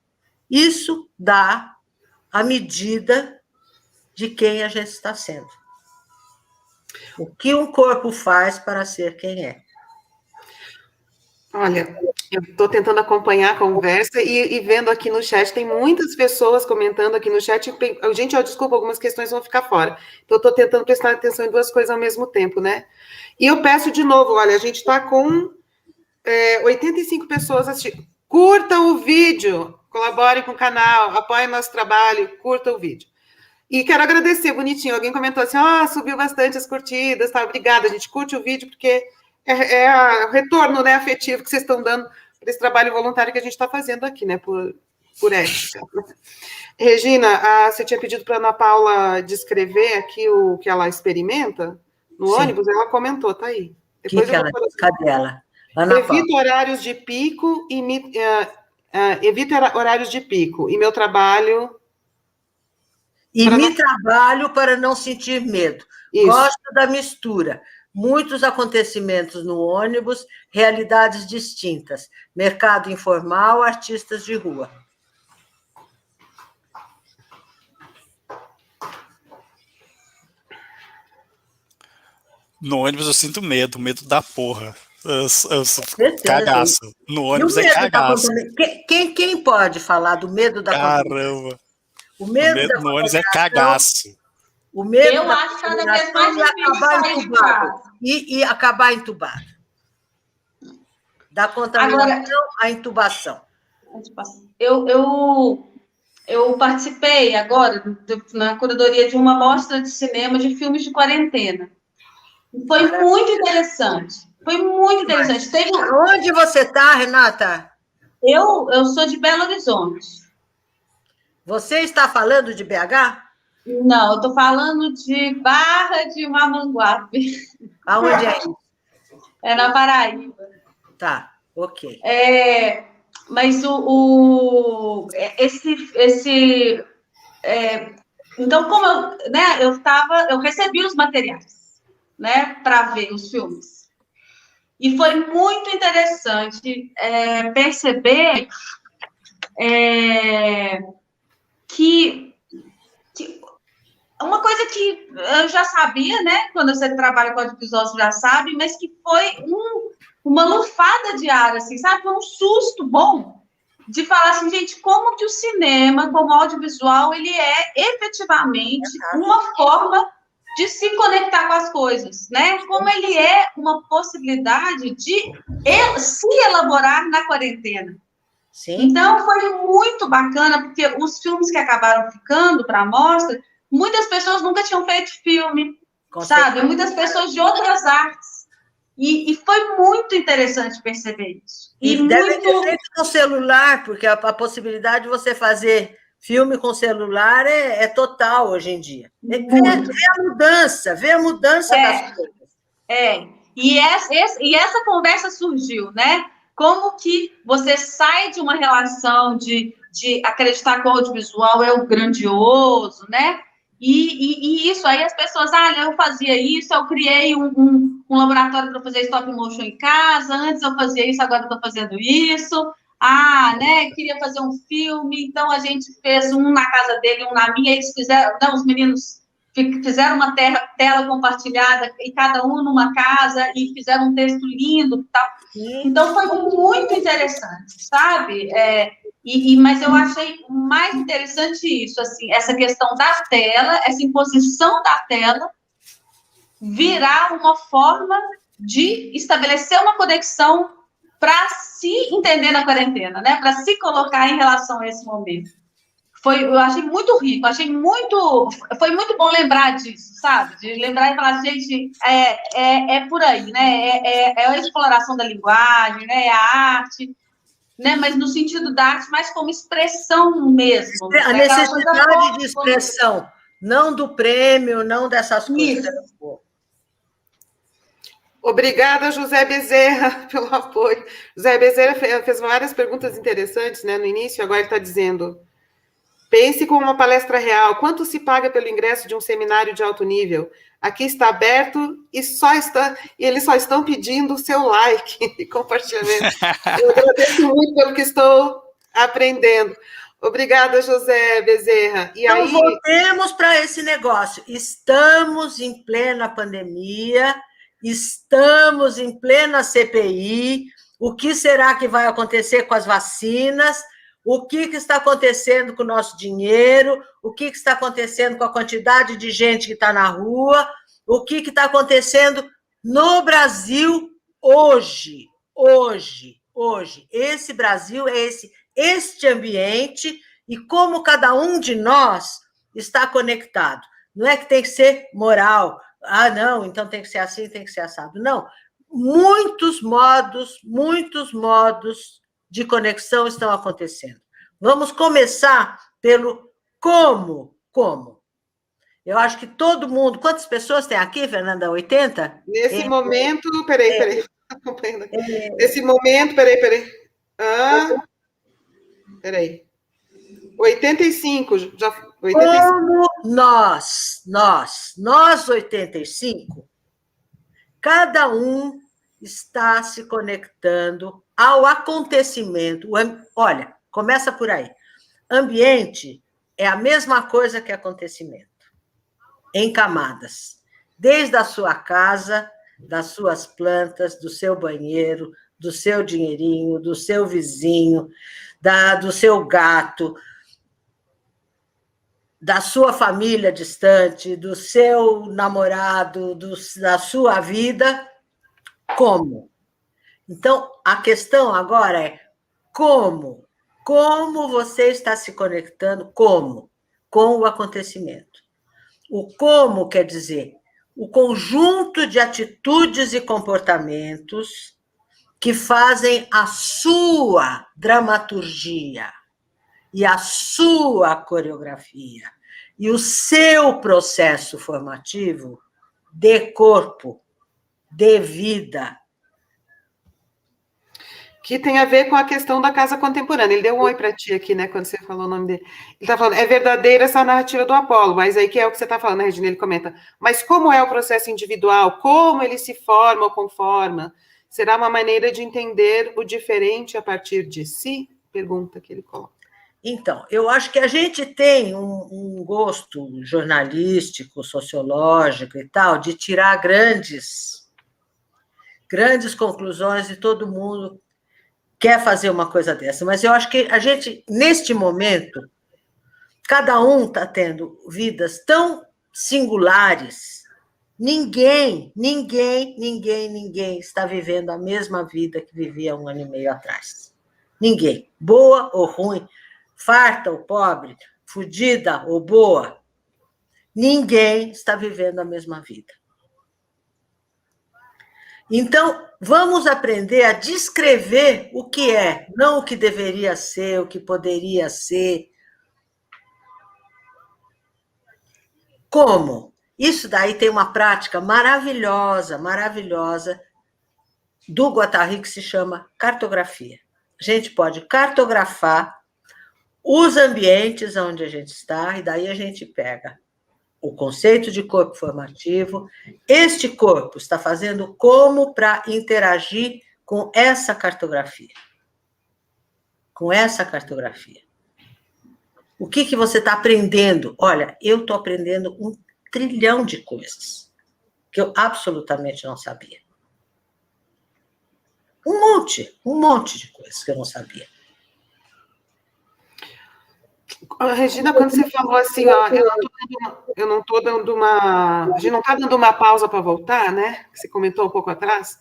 Isso dá a medida de quem a gente está sendo. O que um corpo faz para ser quem é. Olha, Eu estou tentando acompanhar a conversa e vendo aqui no chat, tem muitas pessoas comentando aqui no chat. Gente, desculpa, algumas questões vão ficar fora. Então, eu estou tentando prestar atenção em duas coisas ao mesmo tempo, né? E eu peço de novo, olha, a gente está com 85 pessoas assistindo. Curtam o vídeo, colaborem com o canal, apoiem nosso trabalho, curtam o vídeo. E quero agradecer, bonitinho, alguém comentou assim, subiu bastante as curtidas, tá? Obrigada, a gente curte o vídeo, porque o retorno, né, afetivo que vocês estão dando para esse trabalho voluntário que a gente está fazendo aqui, né, por ética. Regina, você tinha pedido para a Ana Paula descrever aqui o que ela experimenta no ônibus, ela comentou, tá aí. Depois Cadê ela? Evita horários de pico e evita horários de pico. E meu trabalho... me trabalho para não sentir medo. Isso. Gosto da mistura. Muitos acontecimentos no ônibus, realidades distintas. Mercado informal, artistas de rua. No ônibus eu sinto medo da porra. Eu sou cagaço. No ônibus é cagaço. Quem pode falar do medo da Caramba. O medo no ônibus é cagaço. O medo eu acho cada vez mais difícil acabar entubado. Da contaminação à intubação. Eu participei agora na curadoria de uma mostra de cinema de filmes de quarentena. Foi muito interessante. Foi muito interessante. Onde você está, Renata? Eu sou de Belo Horizonte. Você está falando de BH? Não, eu estou falando de Barra de Mamanguape. Aonde é isso? É na Paraíba. Tá, ok. Mas então, como eu recebi os materiais, né, para ver os filmes. E foi muito interessante perceber que uma coisa que eu já sabia, né, quando você trabalha com audiovisual, você já sabe, mas que foi uma lufada de ar, assim, sabe? Foi um susto bom de falar assim, gente, como que o cinema, como audiovisual, ele é efetivamente uma forma de se conectar com as coisas, né? Como ele é uma possibilidade de se elaborar na quarentena. Sim. Então, foi muito bacana, porque os filmes que acabaram ficando para a mostra, muitas pessoas nunca tinham feito filme, sabe? Muitas pessoas de outras artes. E foi muito interessante perceber isso. E deve ter feito com celular, porque a possibilidade de você fazer filme com celular é total hoje em dia. Vê a mudança das coisas. E essa conversa surgiu, né? Como que você sai de uma relação de acreditar que o audiovisual é o grandioso, né? E isso, aí as pessoas, eu fazia isso, eu criei um laboratório para fazer stop motion em casa, antes eu fazia isso, agora eu estou fazendo isso, né, queria fazer um filme, então a gente fez um na casa dele, um na minha, eles fizeram, os meninos fizeram uma tela compartilhada, e cada um numa casa, e fizeram um texto lindo, tal. Então foi muito interessante, sabe? Mas eu achei mais interessante isso, assim, essa questão da tela, essa imposição da tela, virar uma forma de estabelecer uma conexão para se entender na quarentena, né? Para se colocar em relação a esse momento. Eu achei muito rico, foi muito bom lembrar disso, sabe? De lembrar e falar, gente, é por aí, né? É a exploração da linguagem, né? É a arte, né? Mas no sentido da arte, mais como expressão mesmo. A necessidade de expressão, não do prêmio, não dessas coisas. Obrigada, José Bezerra, pelo apoio. José Bezerra fez várias perguntas interessantes, né, no início, agora ele está dizendo: pense com uma palestra real. Quanto se paga pelo ingresso de um seminário de alto nível? Aqui está aberto e eles só estão pedindo o seu like e compartilhamento. Eu agradeço muito pelo que estou aprendendo. Obrigada, José Bezerra. Então, voltemos para esse negócio. Estamos em plena pandemia, estamos em plena CPI, O que será que vai acontecer com as vacinas? O que está acontecendo com o nosso dinheiro? O que está acontecendo com a quantidade de gente que está na rua? O que está acontecendo no Brasil hoje? Hoje. Esse Brasil é este ambiente e como cada um de nós está conectado. Não é que tem que ser moral. Ah, não, então tem que ser assim, tem que ser assado. Não. Muitos modos de conexão estão acontecendo. Vamos começar pelo como. Como? Eu acho que todo mundo... Quantas pessoas tem aqui, Fernanda? 80? Nesse momento... Peraí. Nesse momento... Peraí. Peraí. 85. Já, 85. Como nós 85, cada um está se conectando ao acontecimento. Olha, começa por aí. Ambiente é a mesma coisa que acontecimento, em camadas. Desde a sua casa, das suas plantas, do seu banheiro, do seu dinheirinho, do seu vizinho, do seu gato, da sua família distante, do seu namorado, da sua vida. Como? Então, a questão agora é como? Como você está se conectando? Como? Com o acontecimento. O como quer dizer o conjunto de atitudes e comportamentos que fazem a sua dramaturgia e a sua coreografia e o seu processo formativo de corpo, de vida. Que tem a ver com a questão da casa contemporânea. Ele deu um oi para ti aqui, né, quando você falou o nome dele. Ele está falando, é verdadeira essa narrativa do Apolo, mas aí que é o que você está falando, né, Regina? Ele comenta, mas como é o processo individual? Como ele se forma ou conforma? Será uma maneira de entender o diferente a partir de si? Pergunta que ele coloca. Então, eu acho que a gente tem um gosto jornalístico, sociológico e tal, de tirar grandes conclusões e todo mundo quer fazer uma coisa dessa. Mas eu acho que a gente, neste momento, cada um está tendo vidas tão singulares. Ninguém está vivendo a mesma vida que vivia 1 ano e meio atrás. Ninguém. Boa ou ruim, farta ou pobre, fudida ou boa, ninguém está vivendo a mesma vida. Então, vamos aprender a descrever o que é, não o que deveria ser, o que poderia ser. Como? Isso daí tem uma prática maravilhosa do Guattari que se chama cartografia. A gente pode cartografar os ambientes onde a gente está, e daí a gente pega o conceito de corpo formativo. Este corpo está fazendo como para interagir com essa cartografia. Com essa cartografia. O que você está aprendendo? Olha, eu estou aprendendo 1 trilhão de coisas que eu absolutamente não sabia. Um monte de coisas que eu não sabia. Regina, quando você falou assim, ó, eu não estou dando uma... A gente não está dando uma pausa para voltar, né? Você comentou um pouco atrás.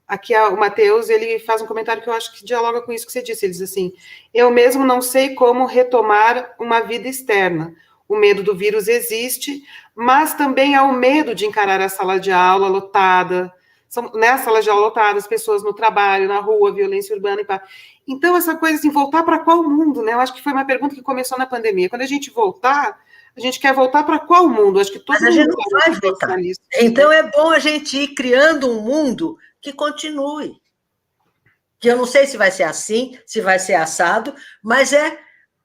Aqui o Matheus, ele faz um comentário que eu acho que dialoga com isso que você disse. Ele diz assim, eu mesmo não sei como retomar uma vida externa. O medo do vírus existe, mas também há o medo de encarar a sala de aula lotada, né, sala de aula lotada, as pessoas no trabalho, na rua, violência urbana e pá. Então, essa coisa assim, voltar para qual mundo, né? Eu acho que foi uma pergunta que começou na pandemia. Quando a gente voltar, a gente quer voltar para qual mundo? Acho que todo mundo... Mas a gente não vai voltar. Nisso. Então, é bom a gente ir criando um mundo que continue. Que eu não sei se vai ser assim, se vai ser assado, mas é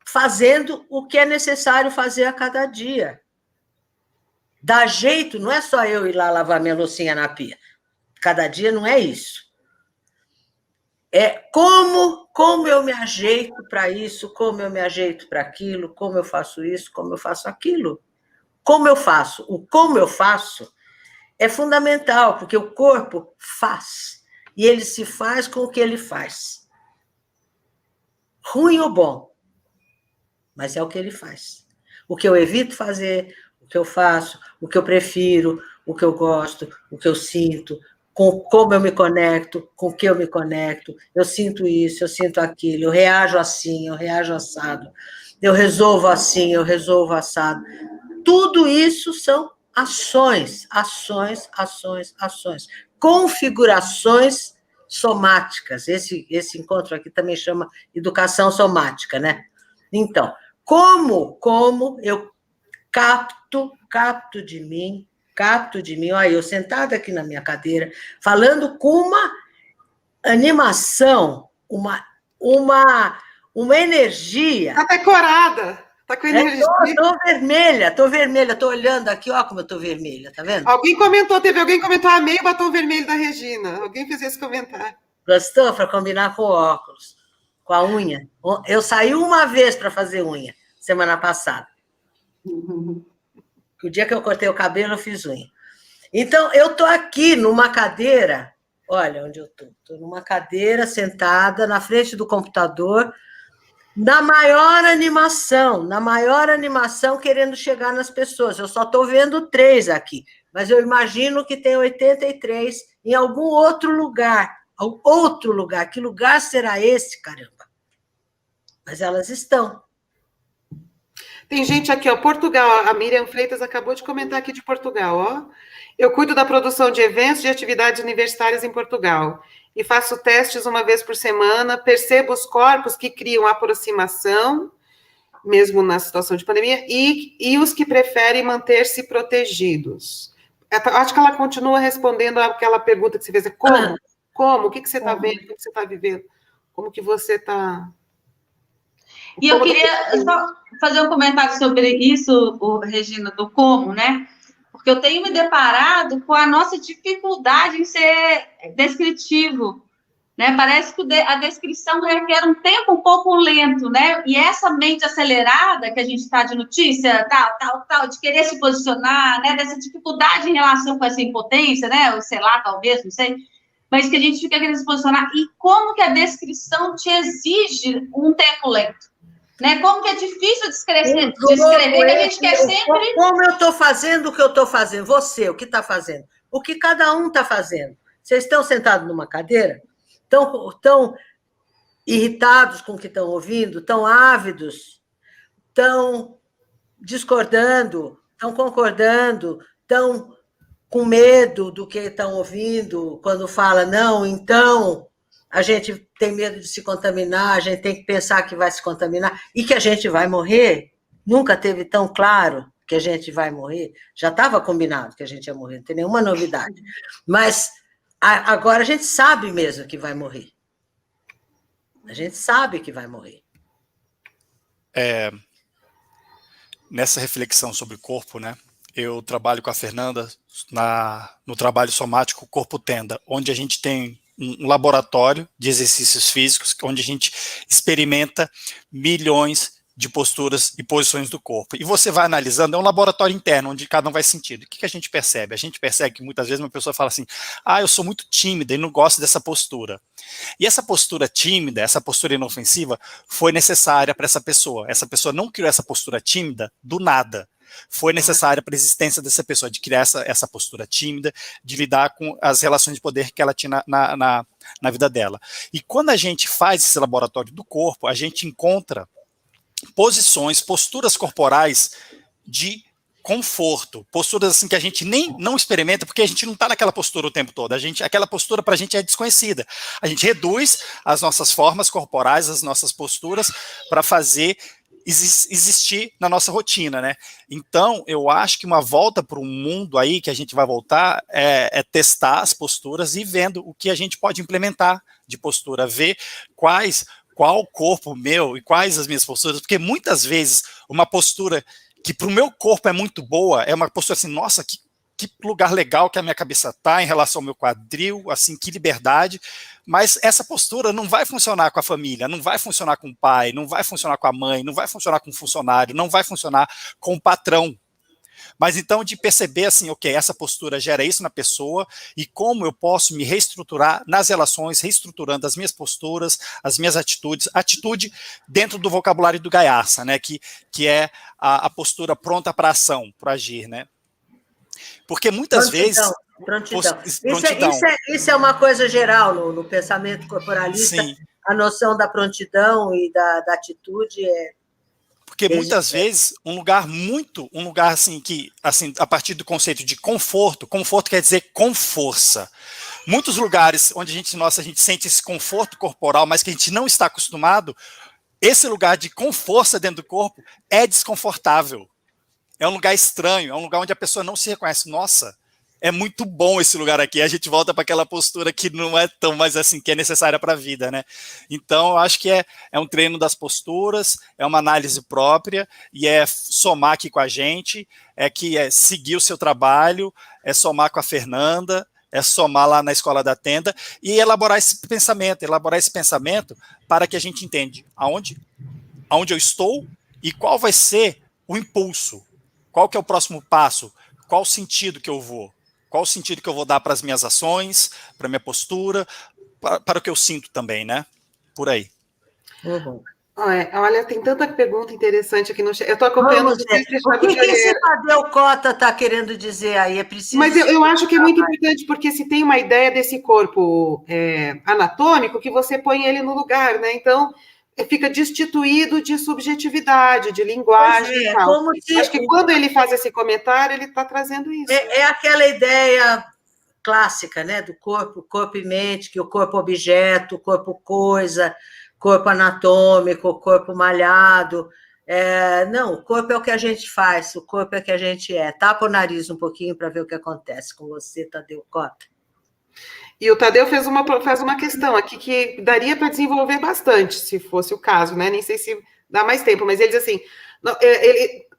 fazendo o que é necessário fazer a cada dia. Dá jeito, não é só eu ir lá lavar minha loucinha na pia. Cada dia não é isso. É como eu me ajeito para isso, como eu me ajeito para aquilo, como eu faço isso, como eu faço aquilo. Como eu faço? O como eu faço é fundamental, porque o corpo faz. e ele se faz com o que ele faz. Ruim ou bom, mas é o que ele faz. O que eu evito fazer, o que eu faço, o que eu prefiro, o que eu gosto, o que eu sinto, com como eu me conecto, com o que eu me conecto, eu sinto isso, eu sinto aquilo, eu reajo assim, eu reajo assado, eu resolvo assim, eu resolvo assado. Tudo isso são ações, ações, ações, ações. Configurações somáticas. Esse encontro aqui também chama educação somática, né? Então, como eu capto de mim, olha, eu sentada aqui na minha cadeira, falando com uma animação, uma energia. Está decorada, está com energia. Estou vermelha, estou olhando aqui, ó como eu estou vermelha, tá vendo? Teve alguém que comentou, amei o batom vermelho da Regina. Alguém fez esse comentário. Gostou? Para combinar com o óculos, com a unha. Eu saí uma vez para fazer unha, semana passada. O dia que eu cortei o cabelo, eu fiz unha. Então, eu estou aqui numa cadeira, olha onde eu estou. Estou numa cadeira sentada na frente do computador, na maior animação, querendo chegar nas pessoas. Eu só estou vendo 3 aqui, mas eu imagino que tem 83 em algum outro lugar. Que lugar será esse, caramba? Mas elas estão. Tem gente aqui, ó, Portugal, a Miriam Freitas acabou de comentar aqui de Portugal, ó. Eu cuido da produção de eventos de atividades universitárias em Portugal e faço testes uma vez por semana, percebo os corpos que criam aproximação, mesmo na situação de pandemia, e os que preferem manter-se protegidos. Acho que ela continua respondendo àquela pergunta que você fez, como? Como? O que você está vendo? O que você está vivendo? Como que você está... E eu queria só fazer um comentário sobre isso, Regina, do como, né? Porque eu tenho me deparado com a nossa dificuldade em ser descritivo, né? Parece que a descrição requer um tempo um pouco lento, né? E essa mente acelerada que a gente está de notícia, tal, de querer se posicionar, né? Dessa dificuldade em relação com essa impotência, né? Ou sei lá, talvez, não sei, mas que a gente fica querendo se posicionar. E como que a descrição te exige um tempo lento? Né? Como que é difícil descrever, que a gente quer sempre... Como eu estou fazendo o que eu estou fazendo? Você, o que está fazendo? O que cada um está fazendo? Vocês estão sentados numa cadeira? Estão irritados com o que estão ouvindo? Estão ávidos? Estão discordando? Estão concordando? Estão com medo do que estão ouvindo? Quando fala, não, então... A gente tem medo de se contaminar, a gente tem que pensar que vai se contaminar e que a gente vai morrer. Nunca teve tão claro que a gente vai morrer. Já estava combinado que a gente ia morrer, não tem nenhuma novidade. Mas agora a gente sabe mesmo que vai morrer. A gente sabe que vai morrer. Nessa reflexão sobre o corpo, né? Eu trabalho com a Fernanda no trabalho somático Corpo Tenda, onde a gente tem um laboratório de exercícios físicos, onde a gente experimenta milhões de posturas e posições do corpo. E você vai analisando, é um laboratório interno, onde cada um vai sentindo. O que a gente percebe? A gente percebe que muitas vezes uma pessoa fala assim, eu sou muito tímida e não gosto dessa postura. E essa postura tímida, essa postura inofensiva, foi necessária para essa pessoa. Essa pessoa não criou essa postura tímida do nada. Foi necessária para a existência dessa pessoa, de criar essa postura tímida, de lidar com as relações de poder que ela tinha na vida dela. E quando a gente faz esse laboratório do corpo, a gente encontra posições, posturas corporais de conforto, posturas assim que a gente não experimenta, porque a gente não está naquela postura o tempo todo, aquela postura para a gente é desconhecida. A gente reduz as nossas formas corporais, as nossas posturas, para fazer existir na nossa rotina, né? Então, eu acho que uma volta para um mundo aí, que a gente vai voltar, é testar as posturas e vendo o que a gente pode implementar de postura, ver qual o corpo meu e quais as minhas posturas, porque muitas vezes uma postura que para o meu corpo é muito boa, é uma postura assim, nossa, que lugar legal que a minha cabeça está em relação ao meu quadril, assim, que liberdade, mas essa postura não vai funcionar com a família, não vai funcionar com o pai, não vai funcionar com a mãe, não vai funcionar com o funcionário, não vai funcionar com o patrão, Mas então de perceber assim, ok, essa postura gera isso na pessoa e como eu posso me reestruturar nas relações, reestruturando as minhas posturas, as minhas atitudes, atitude dentro do vocabulário do Gaiarsa, né, que é a postura pronta para ação, para agir, né? Porque muitas vezes... Prontidão. Prontidão. Isso é uma coisa geral no pensamento corporalista, Sim. a noção da prontidão e da atitude é... Porque muitas vezes um lugar assim que, assim, a partir do conceito de conforto quer dizer com força. Muitos lugares onde a gente sente esse conforto corporal, mas que a gente não está acostumado, esse lugar de com força dentro do corpo é desconfortável. É um lugar estranho, é um lugar onde a pessoa não se reconhece. Nossa, é muito bom esse lugar aqui. A gente volta para aquela postura que não é tão mais assim, que é necessária para a vida, né? Então, eu acho que é um treino das posturas, é uma análise própria, e é somar aqui com a gente, é seguir o seu trabalho, é somar com a Fernanda, é somar lá na Escola da Tenda, e elaborar esse pensamento para que a gente entenda aonde eu estou e qual vai ser o impulso, qual que é o próximo passo, qual o sentido que eu vou. Qual o sentido que eu vou dar para as minhas ações, para a minha postura, para o que eu sinto também, né? Por aí. Uhum. Olha, tem tanta pergunta interessante aqui no chat. Eu estou acompanhando... O que esse Tadeu Cota está querendo dizer aí? É preciso... Mas eu acho que é muito importante, porque se tem uma ideia desse corpo anatômico, que você põe ele no lugar, né? Então, fica destituído de subjetividade, de linguagem e tal. Acho que quando ele faz esse comentário, ele está trazendo isso. É aquela ideia clássica, né, do corpo e mente, que o corpo objeto, o corpo coisa, corpo anatômico, corpo malhado. Não, o corpo é o que a gente faz, o corpo é o que a gente é. Tapa o nariz um pouquinho para ver o que acontece com você, Tadeu Cota. E o Tadeu faz uma questão aqui que daria para desenvolver bastante, se fosse o caso, né? Nem sei se dá mais tempo, mas ele diz assim,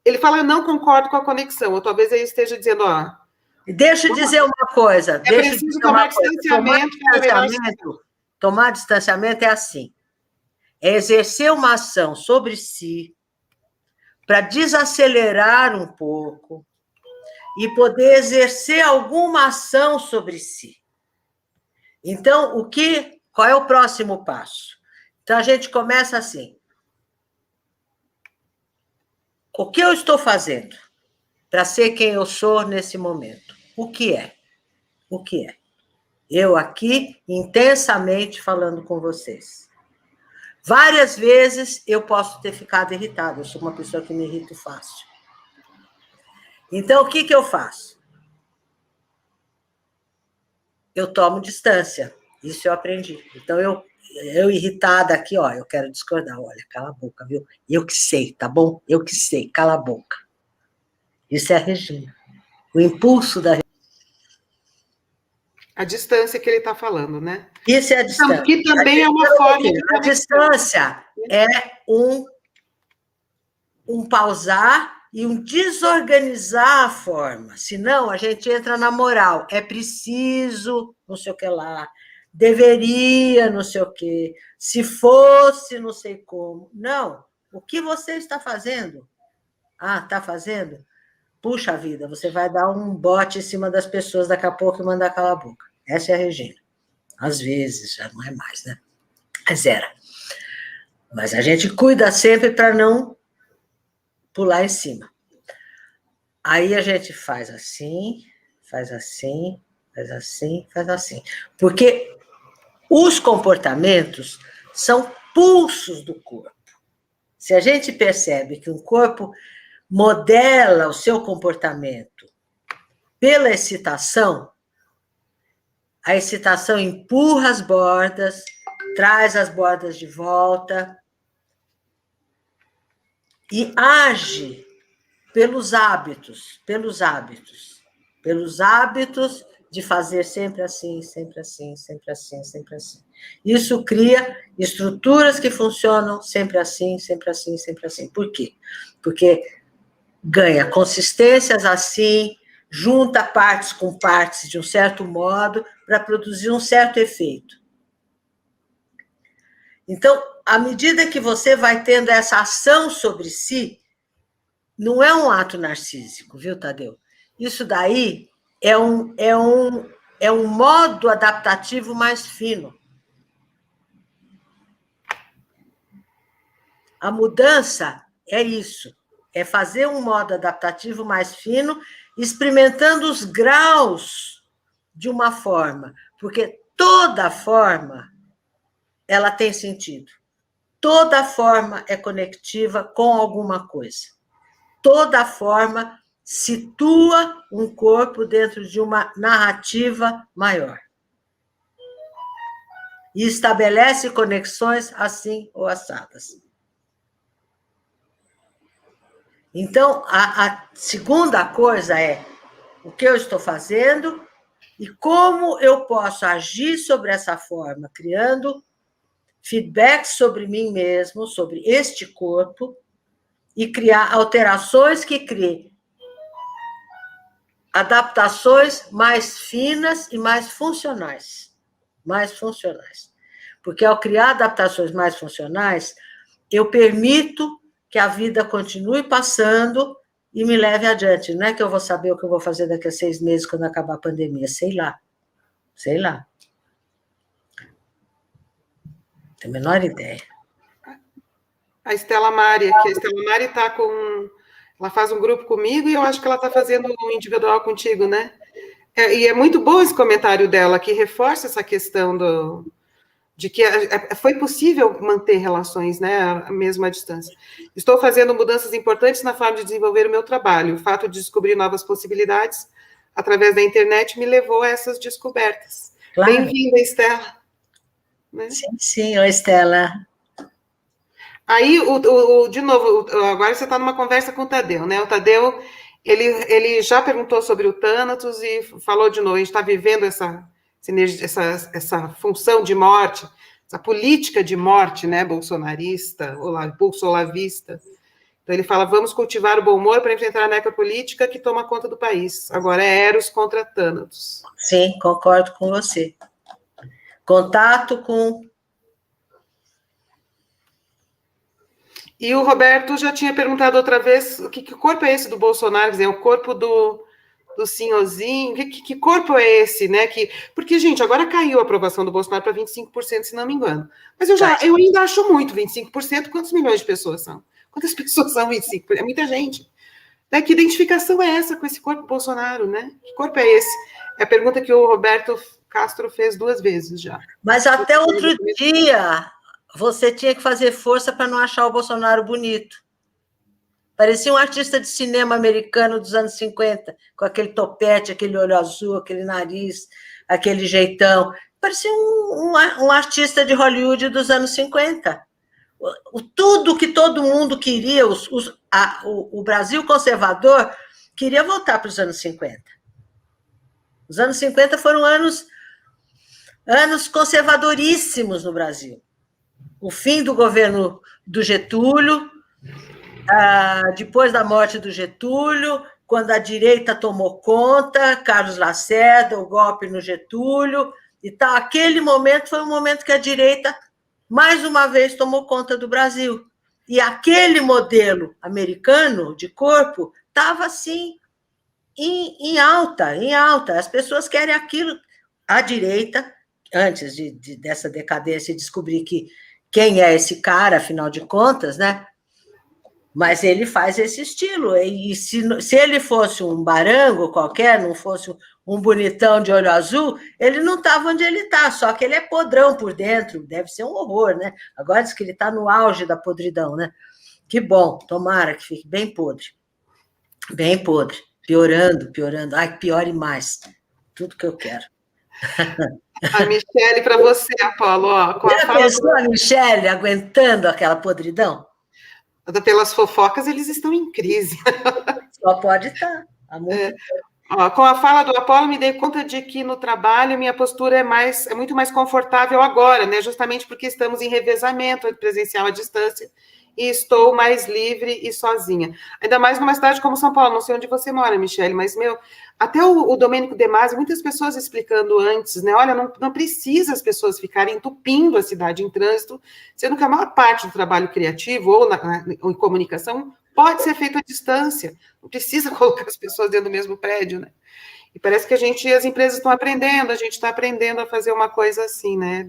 ele fala, eu não concordo com a conexão, ou talvez ele esteja dizendo, Deixa eu dizer uma coisa. É preciso tomar distanciamento. Tomar distanciamento é assim, é exercer uma ação sobre si para desacelerar um pouco e poder exercer alguma ação sobre si. Então, qual é o próximo passo? Então, a gente começa assim. O que eu estou fazendo para ser quem eu sou nesse momento? O que é? O que é? Eu aqui, intensamente, falando com vocês. Várias vezes eu posso ter ficado irritada. Eu sou uma pessoa que me irrito fácil. Então, o que eu faço? Eu tomo distância. Isso eu aprendi. Então, eu irritada aqui, eu quero discordar. Olha, cala a boca, viu? Eu que sei, tá bom? Eu que sei, cala a boca. Isso é a Regina. O impulso da Regina. A distância que ele está falando, né? Isso é a distância. Que também é uma forma de... A distância é um pausar e um desorganizar a forma. Senão, a gente entra na moral. É preciso, não sei o que lá, deveria, não sei o que, se fosse, não sei como. Não. O que você está fazendo? Está fazendo? Puxa vida, você vai dar um bote em cima das pessoas daqui a pouco e mandar calar a boca. Essa é a Regina. Às vezes, já não é mais, né? Mas era. Mas a gente cuida sempre para não pular em cima. Aí a gente faz assim, faz assim, faz assim, faz assim. Porque os comportamentos são pulsos do corpo. Se a gente percebe que um corpo modela o seu comportamento pela excitação, a excitação empurra as bordas, traz as bordas de volta e age pelos hábitos de fazer sempre assim, sempre assim, sempre assim, sempre assim. Isso cria estruturas que funcionam sempre assim, sempre assim, sempre assim. Por quê? Porque ganha consistências assim, junta partes com partes de um certo modo para produzir um certo efeito. Então, à medida que você vai tendo essa ação sobre si, não é um ato narcísico, viu, Tadeu? Isso daí é um modo adaptativo mais fino. A mudança é isso, é fazer um modo adaptativo mais fino, experimentando os graus de uma forma, porque toda forma ela tem sentido. Toda forma é conectiva com alguma coisa. Toda forma situa um corpo dentro de uma narrativa maior. E estabelece conexões assim ou assadas. Então, a segunda coisa é o que eu estou fazendo e como eu posso agir sobre essa forma, criando feedback sobre mim mesmo, sobre este corpo, e criar alterações que criem adaptações mais finas e mais funcionais. Mais funcionais. Porque ao criar adaptações mais funcionais, eu permito que a vida continue passando e me leve adiante. Não é que eu vou saber o que eu vou fazer daqui a 6 meses, quando acabar a pandemia. Sei lá. Sei lá. Não tenho a menor ideia. A Estela Mari aqui. A Estela Mari está com... Ela faz um grupo comigo e eu acho que ela está fazendo um individual contigo, né? E é muito bom esse comentário dela, que reforça essa questão de que foi possível manter relações, né, mesmo à distância. Estou fazendo mudanças importantes na forma de desenvolver o meu trabalho. O fato de descobrir novas possibilidades através da internet me levou a essas descobertas. Claro. Bem-vinda, Estela. Né? Sim, Estela. Aí, de novo, agora você está numa conversa com o Tadeu, né? O Tadeu, ele já perguntou sobre o Thanatos e falou de novo, a gente está vivendo essa função de morte, essa política de morte, né, bolsonarista, bolsolavista. Então, ele fala, vamos cultivar o bom humor para enfrentar a necropolítica que toma conta do país. Agora é Eros contra Thanatos. Sim, concordo com você. Contato com... E o Roberto já tinha perguntado outra vez, que corpo é esse do Bolsonaro? Quer dizer, o corpo do senhorzinho, que corpo é esse, né? Porque, gente, agora caiu a aprovação do Bolsonaro para 25%, se não me engano. Mas eu ainda acho muito, 25%, quantos milhões de pessoas são? Quantas pessoas são 25%? É muita gente. Né? Que identificação é essa com esse corpo Bolsonaro, né? Que corpo é esse? É a pergunta que o Roberto Castro fez 2 vezes já. Mas até outro dia, você tinha que fazer força para não achar o Bolsonaro bonito. Parecia um artista de cinema americano dos anos 50, com aquele topete, aquele olho azul, aquele nariz, aquele jeitão. Parecia um artista de Hollywood dos anos 50. Tudo que todo mundo queria, o Brasil conservador queria voltar para os anos 50. Os anos 50 foram anos conservadoríssimos no Brasil. O fim do governo do Getúlio, depois da morte do Getúlio, quando a direita tomou conta, Carlos Lacerda, o golpe no Getúlio, e tal. Aquele momento foi um momento que a direita, mais uma vez, tomou conta do Brasil. E aquele modelo americano de corpo estava, assim, em alta. As pessoas querem aquilo. A direita, antes dessa decadência, descobrir quem é esse cara, afinal de contas, né? Mas ele faz esse estilo. E se ele fosse um barango qualquer, não fosse um bonitão de olho azul, ele não estava onde ele está, só que ele é podrão por dentro, deve ser um horror, né? Agora diz que ele está no auge da podridão, né? Que bom, tomara que fique bem podre. Bem podre. Piorando. Ai, piore mais. Tudo que eu quero. A Michele, para você, Apolo. Já pensou a Michele aguentando aquela podridão? Pelas fofocas, eles estão em crise. Só pode estar. Com a fala do Apolo, me dei conta de que no trabalho minha postura é muito mais confortável agora, né? Justamente porque estamos em revezamento presencial à distância e estou mais livre e sozinha. Ainda mais numa cidade como São Paulo, não sei onde você mora, Michele, mas, até o Domênico De Masi, muitas pessoas explicando antes, né, olha, não precisa as pessoas ficarem entupindo a cidade em trânsito, sendo que a maior parte do trabalho criativo ou em comunicação pode ser feito à distância, não precisa colocar as pessoas dentro do mesmo prédio, né? E parece que as empresas estão aprendendo, a gente está aprendendo a fazer uma coisa assim, né?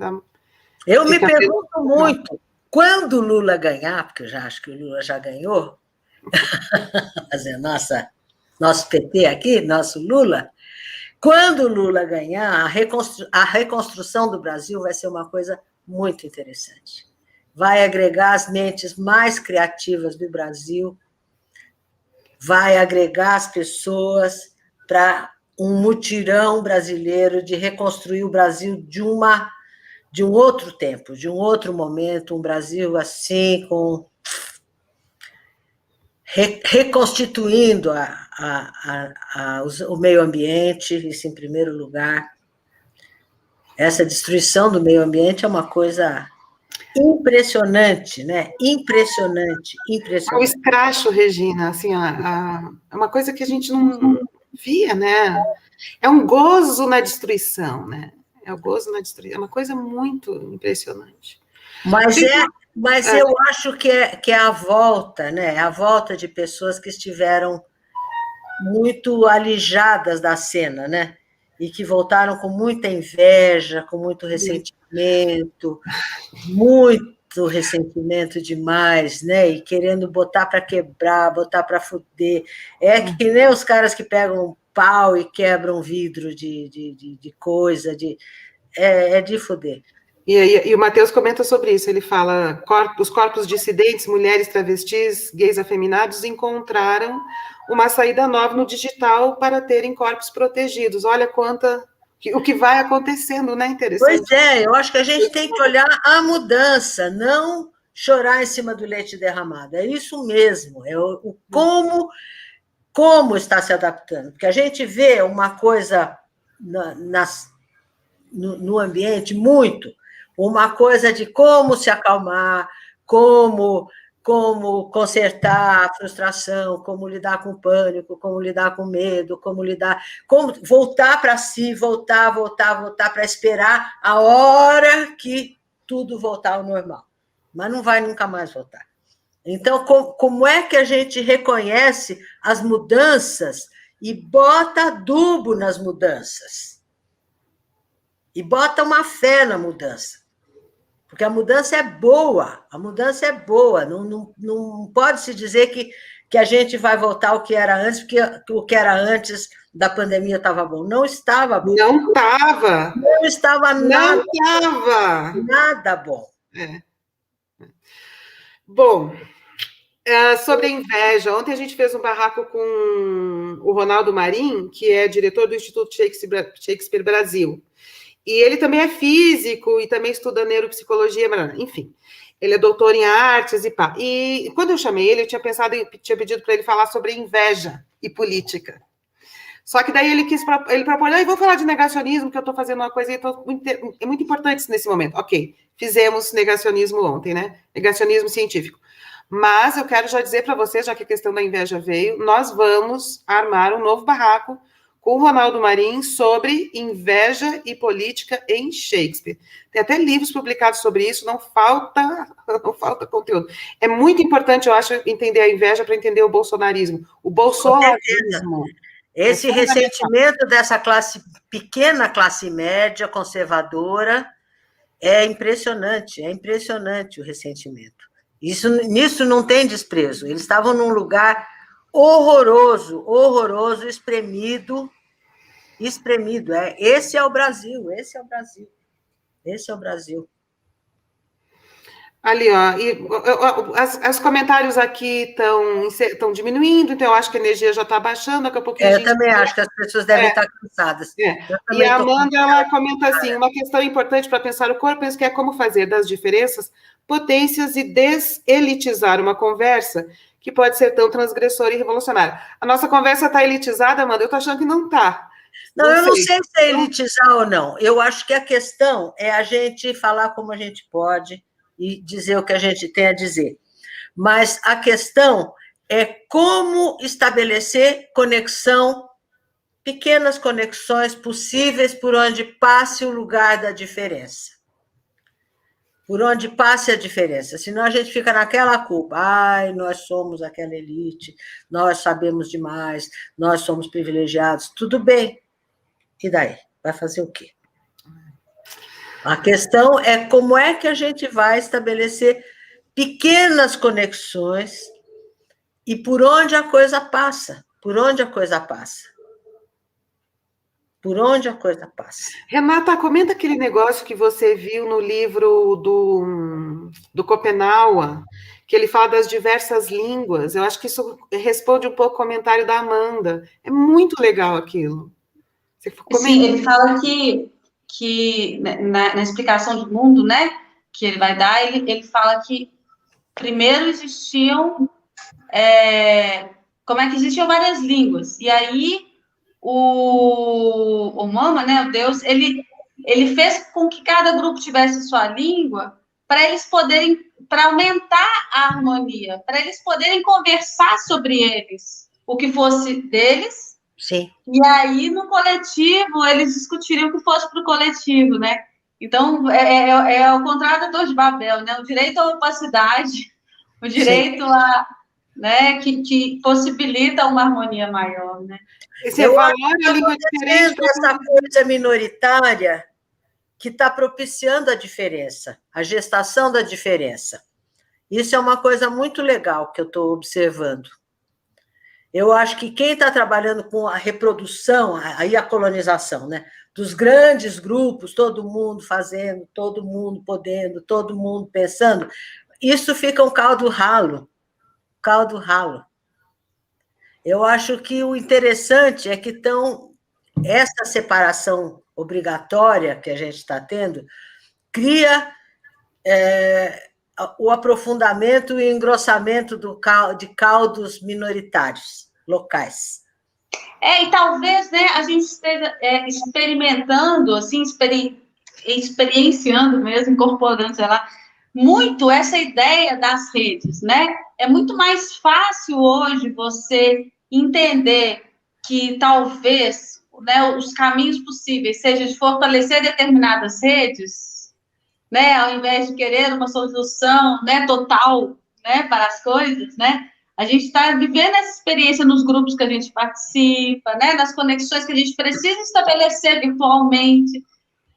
Eu me pergunto muito, quando o Lula ganhar, porque eu já acho que o Lula já ganhou, fazer nosso PT aqui, nosso Lula, quando o Lula ganhar, a reconstrução do Brasil vai ser uma coisa muito interessante. Vai agregar as mentes mais criativas do Brasil, vai agregar as pessoas para um mutirão brasileiro de reconstruir o Brasil de um outro tempo, de um outro momento, um Brasil assim, reconstituindo o meio ambiente, isso em primeiro lugar. Essa destruição do meio ambiente é uma coisa impressionante, né? Impressionante. É um escracho, Regina, assim, é uma coisa que a gente não via, né? É um gozo na destruição, né? É o gozo na destruição, é uma coisa muito impressionante. Mas eu acho que é a volta, né? A volta de pessoas que estiveram muito alijadas da cena, né? E que voltaram com muita inveja, com muito ressentimento demais, né? E querendo botar para quebrar, botar para fuder. É que nem os caras que pegam pau e quebram vidro de coisa, é de fuder. E o Matheus comenta sobre isso, ele fala, os corpos dissidentes, mulheres travestis, gays afeminados, encontraram uma saída nova no digital para terem corpos protegidos. Olha o que vai acontecendo, né? Interessante. Pois é, eu acho que a gente tem que olhar a mudança, não chorar em cima do leite derramado. É isso mesmo, é como está se adaptando. Porque a gente vê uma coisa no ambiente uma coisa de como se acalmar, como consertar a frustração, como lidar com o pânico, como lidar com o medo, como voltar para si, voltar para esperar a hora que tudo voltar ao normal. Mas não vai nunca mais voltar. Então, como é que a gente reconhece as mudanças e bota adubo nas mudanças? E bota uma fé na mudança. Porque a mudança é boa, não pode se dizer que a gente vai voltar ao que era antes, porque o que era antes da pandemia estava bom. Não estava bom. Não estava. Não estava nada. Não estava. Nada bom. Bom, sobre a inveja, ontem a gente fez um barraco com o Ronaldo Marim, que é diretor do Instituto Shakespeare Brasil. E ele também é físico e também estuda neuropsicologia, enfim. Ele é doutor em artes e pá. E quando eu chamei ele, eu tinha pedido para ele falar sobre inveja e política. Só que daí ele propôs, vou falar de negacionismo, que eu estou fazendo uma coisa é muito importante isso nesse momento. Ok, fizemos negacionismo ontem, né? Negacionismo científico. Mas eu quero já dizer para vocês, já que a questão da inveja veio, nós vamos armar um novo barraco com o Ronaldo Marim sobre inveja e política em Shakespeare. Tem até livros publicados sobre isso, não falta conteúdo. É muito importante, eu acho, entender a inveja para entender o bolsonarismo. O bolsonarismo. Esse ressentimento dessa pequena classe média conservadora é impressionante o ressentimento. Nisso não tem desprezo. Eles estavam num lugar horroroso, espremido. Esse é o Brasil. Ali, ó, os comentários aqui estão diminuindo, então eu acho que a energia já está baixando, daqui a pouquinho eu também acho que as pessoas devem estar cansadas. E a Amanda, ela comenta assim, uma questão importante para pensar o corpo, penso que é como fazer das diferenças potências e deselitizar uma conversa que pode ser tão transgressora e revolucionária. A nossa conversa está elitizada, Amanda? Eu estou achando que não está. Não, eu não sei se é elitizar ou não. Eu acho que a questão é a gente falar como a gente pode e dizer o que a gente tem a dizer. Mas a questão é como estabelecer conexão, pequenas conexões possíveis por onde passe o lugar da diferença. por onde passe a diferença, senão a gente fica naquela culpa, ai, nós somos aquela elite, nós sabemos demais, nós somos privilegiados, tudo bem, e daí? Vai fazer o quê? A questão é como é que a gente vai estabelecer pequenas conexões e por onde a coisa passa, por onde a coisa passa. Por onde a coisa passa. Renata, comenta aquele negócio que você viu no livro do Schopenhauer, que ele fala das diversas línguas. Eu acho que isso responde um pouco o comentário da Amanda. É muito legal aquilo. Você Sim, ele fala que na explicação do mundo, né, que ele vai dar, ele fala que primeiro existiam, como é que existiam várias línguas, e aí o Mama, né, o Deus, ele fez com que cada grupo tivesse sua língua para eles poderem, para aumentar a harmonia, para eles poderem conversar sobre eles, o que fosse deles. Sim. E aí, no coletivo, eles discutiriam o que fosse para o coletivo, né? Então, é o contrário da Torre de Babel, né? O direito à opacidade, o direito a... né, que possibilita uma harmonia maior, né? Esse valor a língua diferente... Essa coisa minoritária que está propiciando a diferença, a gestação da diferença. Isso é uma coisa muito legal que eu estou observando. Eu acho que quem está trabalhando com a reprodução, aí a colonização, né, dos grandes grupos, todo mundo fazendo, todo mundo podendo, todo mundo pensando, isso fica um caldo ralo. Caldo ralo. Eu acho que o interessante é que essa separação obrigatória que a gente está tendo cria o aprofundamento e engrossamento de caldos minoritários, locais. E talvez, né, a gente esteja experimentando, assim, experienciando mesmo, incorporando, sei lá, muito essa ideia das redes, né? É muito mais fácil hoje você entender que talvez, né, os caminhos possíveis seja de fortalecer determinadas redes, né, ao invés de querer uma solução, né, total, né, para as coisas, né? A gente está vivendo essa experiência nos grupos que a gente participa, né, nas conexões que a gente precisa estabelecer virtualmente.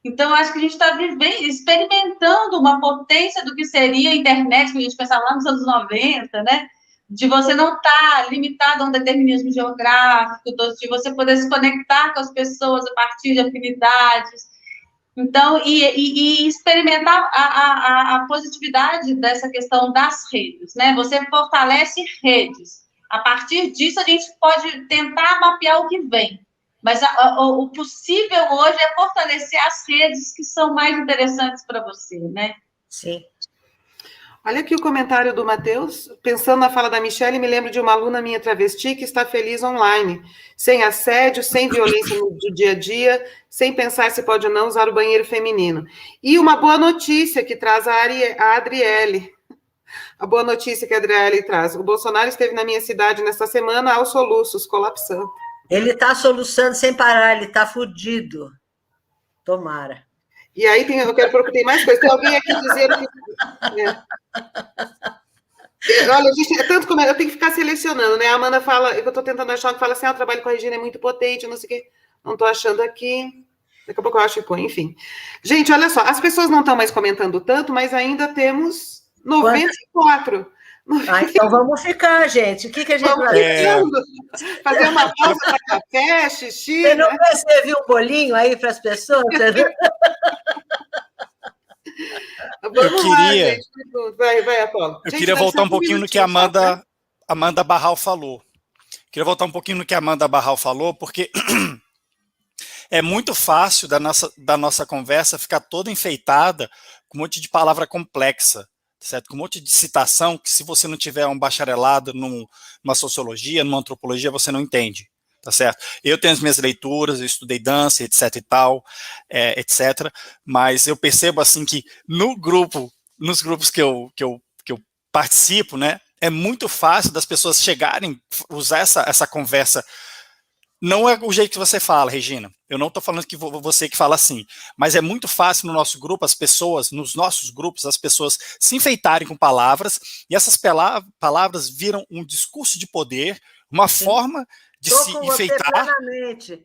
Então, acho que a gente está experimentando uma potência do que seria a internet, que a gente pensava lá nos anos 90, né? De você não estar limitado a um determinismo geográfico, de você poder se conectar com as pessoas a partir de afinidades. Então, e experimentar a positividade dessa questão das redes, né? Você fortalece redes. A partir disso, a gente pode tentar mapear o que vem. Mas o possível hoje é fortalecer as redes que são mais interessantes para você, né? Sim. Olha aqui o comentário do Matheus. Pensando na fala da Michelle, me lembro de uma aluna minha travesti que está feliz online, sem assédio, sem violência no dia a dia, sem pensar se pode ou não usar o banheiro feminino. E uma boa notícia que traz a Adriele. A boa notícia que a Adriele traz. O Bolsonaro esteve na minha cidade nesta semana aos soluços, colapsando. Ele está soluçando sem parar, ele está fudido. Tomara. E aí eu quero procurar, tem mais coisas. Tem alguém aqui dizendo que... Olha, gente, é tanto como eu tenho que ficar selecionando, né? A Amanda fala, eu estou tentando achar, que fala assim, o trabalho com a Regina é muito potente, não sei o quê. Não estou achando aqui. Daqui a pouco eu acho e põe, enfim. Gente, olha só, as pessoas não estão mais comentando tanto, mas ainda temos 94. Então vamos ficar, gente. O que a gente vai fazer uma pausa para café, xixi. Você não vai servir um bolinho aí para as pessoas? Vamos lá, gente. Vai, Apolo. Eu queria voltar um pouquinho no que a Amanda Barral falou. Queria voltar um pouquinho no que a Amanda Barral falou, porque é muito fácil da nossa conversa ficar toda enfeitada com um monte de palavra complexa, certo? Com um monte de citação que, se você não tiver um bacharelado numa sociologia, numa antropologia, você não entende, tá certo? Eu tenho as minhas leituras, eu estudei dança, etc e tal, etc, mas eu percebo, assim, que nos grupos que eu participo, né, é muito fácil das pessoas chegarem, usar essa conversa Não é o jeito que você fala, Regina. Eu não estou falando que você que fala assim, mas é muito fácil no nosso grupo, nos nossos grupos, as pessoas se enfeitarem com palavras, e essas palavras viram um discurso de poder, uma forma de se enfeitar,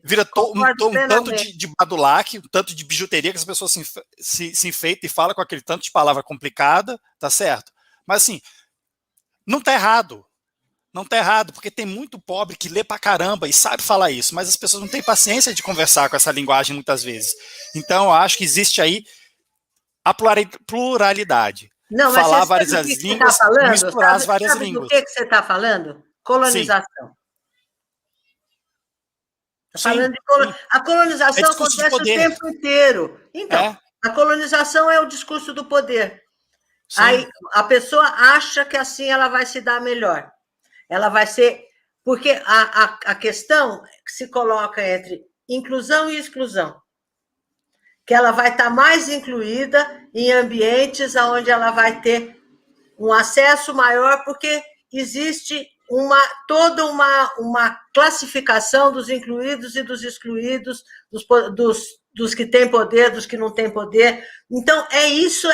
vira um tanto de badulaque, um tanto de bijuteria, que as pessoas se enfeitam e falam com aquele tanto de palavra complicada, tá certo? Mas assim, não está errado. Não está errado, porque tem muito pobre que lê pra caramba e sabe falar isso, mas as pessoas não têm paciência de conversar com essa linguagem muitas vezes. Então, eu acho que existe aí a pluralidade. Não, mas falar várias línguas, misturar as várias línguas. Do que você está falando? Colonização. Está falando a colonização acontece o tempo inteiro. Então, a colonização é o discurso do poder. Sim. Aí a pessoa acha que assim ela vai se dar melhor. Ela vai ser... Porque a questão que se coloca entre inclusão e exclusão, que ela vai estar mais incluída em ambientes onde ela vai ter um acesso maior, porque existe toda uma classificação dos incluídos e dos excluídos, dos que têm poder, dos que não têm poder. Então, isso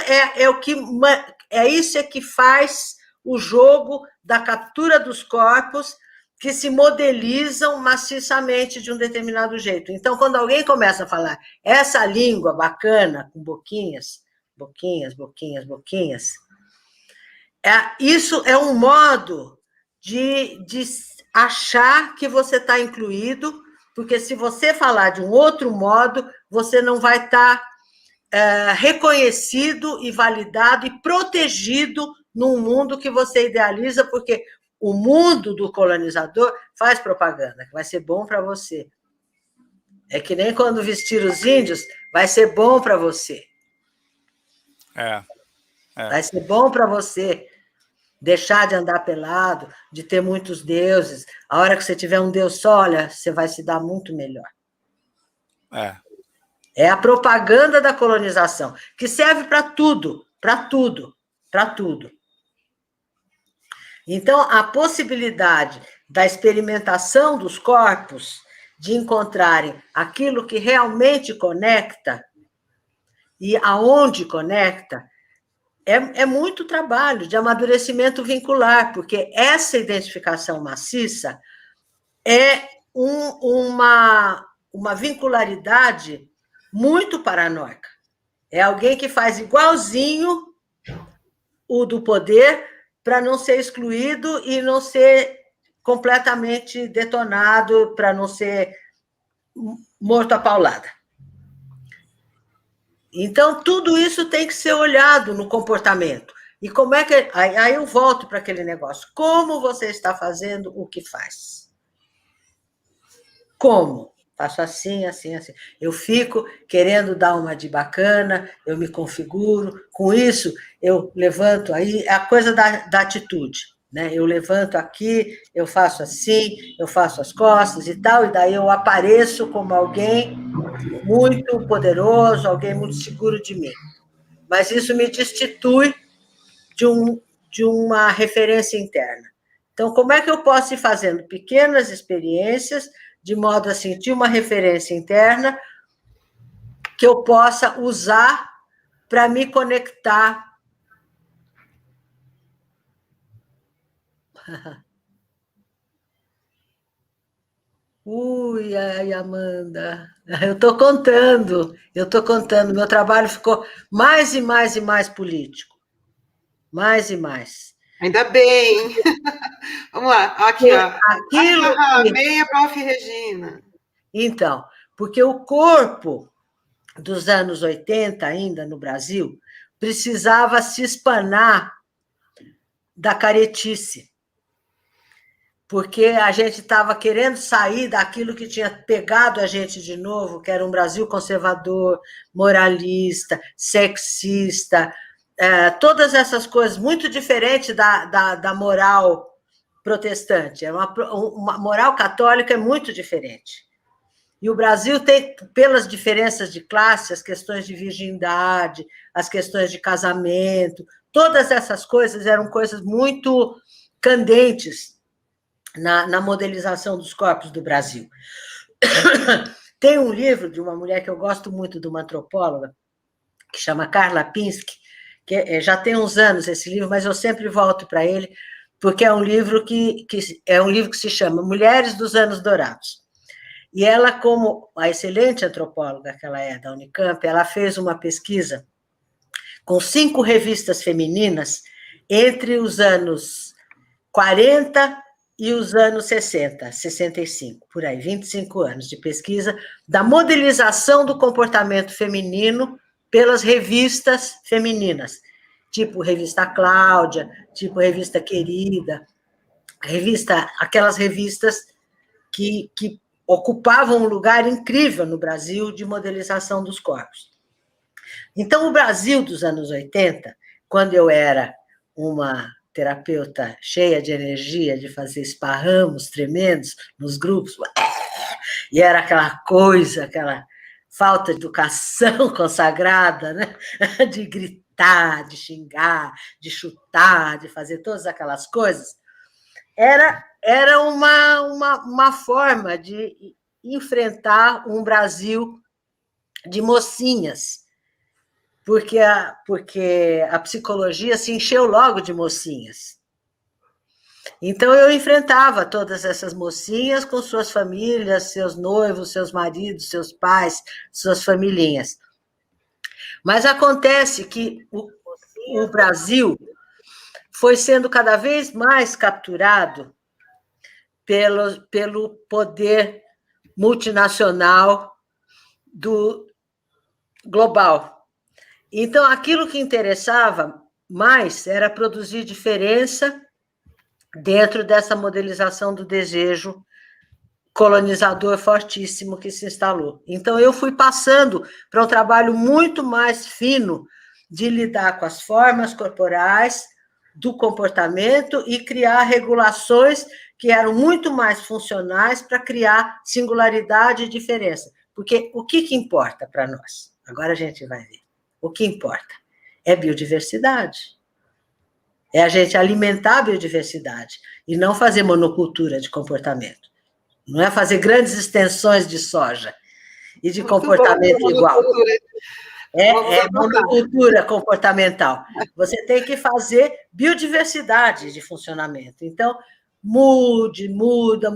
que faz o jogo da captura dos corpos que se modelizam maciçamente de um determinado jeito. Então, quando alguém começa a falar essa língua bacana, com boquinhas, isso é um modo de achar que você está incluído, porque se você falar de um outro modo, você não vai estar reconhecido e validado e protegido num mundo que você idealiza, porque o mundo do colonizador faz propaganda, que vai ser bom para você. É que nem quando vestir os índios, vai ser bom para você. Vai ser bom para você deixar de andar pelado, de ter muitos deuses. A hora que você tiver um deus só, olha, você vai se dar muito melhor. É a propaganda da colonização, que serve para tudo, para tudo, para tudo. Então, a possibilidade da experimentação dos corpos, de encontrarem aquilo que realmente conecta, e aonde conecta, é muito trabalho de amadurecimento vincular, porque essa identificação maciça é uma vincularidade muito paranoica. É alguém que faz igualzinho o do poder para não ser excluído e não ser completamente detonado, para não ser morto a paulada. Então, tudo isso tem que ser olhado no comportamento. E como é que... Aí eu volto para aquele negócio. Como você está fazendo o que faz? Como? Faço assim, assim, assim. Eu fico querendo dar uma de bacana, eu me configuro. Com isso, eu levanto aí, a coisa da atitude, né? Eu levanto aqui, eu faço assim, eu faço as costas e tal, e daí eu apareço como alguém muito poderoso, alguém muito seguro de mim. Mas isso me destitui de uma referência interna. Então, como é que eu posso ir fazendo pequenas experiências de modo a sentir uma referência interna que eu possa usar para me conectar. Ui, ai, Amanda, eu estou contando, meu trabalho ficou mais e mais e mais político, mais e mais. Ainda bem. Vamos lá, aqui, ó. Aquilo... Meia, prof. Regina. Então, porque o corpo dos anos 80, ainda no Brasil, precisava se espanar da caretice, porque a gente estava querendo sair daquilo que tinha pegado a gente de novo, que era um Brasil conservador, moralista, sexista, todas essas coisas, muito diferente da moral protestante. Uma moral católica é muito diferente. E o Brasil tem, pelas diferenças de classe, as questões de virgindade, as questões de casamento, todas essas coisas eram coisas muito candentes na modelização dos corpos do Brasil. Tem um livro de uma mulher que eu gosto muito, de uma antropóloga, que chama Carla Pinsky, que já tem uns anos esse livro, mas eu sempre volto para ele, porque é um livro que se chama Mulheres dos Anos Dourados. E ela, como a excelente antropóloga que ela é da Unicamp, ela fez uma pesquisa com 5 revistas femininas entre os anos 40 e os anos 60, 65, por aí, 25 anos de pesquisa da modelização do comportamento feminino pelas revistas femininas, tipo Revista Cláudia, tipo Revista Querida, aquelas revistas que ocupavam um lugar incrível no Brasil de modelização dos corpos. Então, o Brasil dos anos 80, quando eu era uma terapeuta cheia de energia, de fazer esparramos tremendos nos grupos, e era aquela coisa, aquela falta de educação consagrada, né? De gritar, de xingar, de chutar, de fazer todas aquelas coisas, era uma forma de enfrentar um Brasil de mocinhas, porque a psicologia se encheu logo de mocinhas. Então, eu enfrentava todas essas mocinhas com suas famílias, seus noivos, seus maridos, seus pais, suas familhinhas. Mas acontece que o Brasil foi sendo cada vez mais capturado pelo poder multinacional global. Então, aquilo que interessava mais era produzir diferença dentro dessa modelização do desejo colonizador fortíssimo que se instalou. Então, eu fui passando para um trabalho muito mais fino de lidar com as formas corporais, do comportamento e criar regulações que eram muito mais funcionais para criar singularidade e diferença. Porque o que importa para nós? Agora a gente vai ver. O que importa é biodiversidade. É a gente alimentar a biodiversidade e não fazer monocultura de comportamento. Não é fazer grandes extensões de soja e de muito comportamento bom, igual. É monocultura comportamental. Você tem que fazer biodiversidade de funcionamento. Então, muda,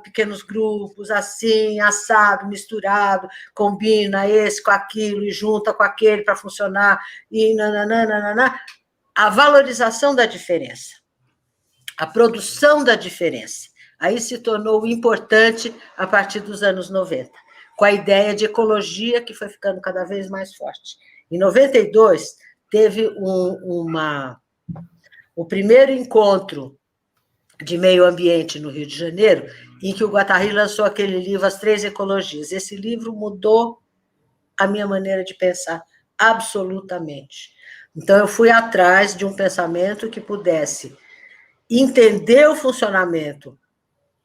pequenos grupos, assim, assado, misturado, combina esse com aquilo e junta com aquele para funcionar, e nananana. A valorização da diferença, a produção da diferença, aí se tornou importante a partir dos anos 90, com a ideia de ecologia que foi ficando cada vez mais forte. Em 92, teve o primeiro encontro de meio ambiente no Rio de Janeiro, em que o Guattari lançou aquele livro, As Três Ecologias. Esse livro mudou a minha maneira de pensar, absolutamente. Então, eu fui atrás de um pensamento que pudesse entender o funcionamento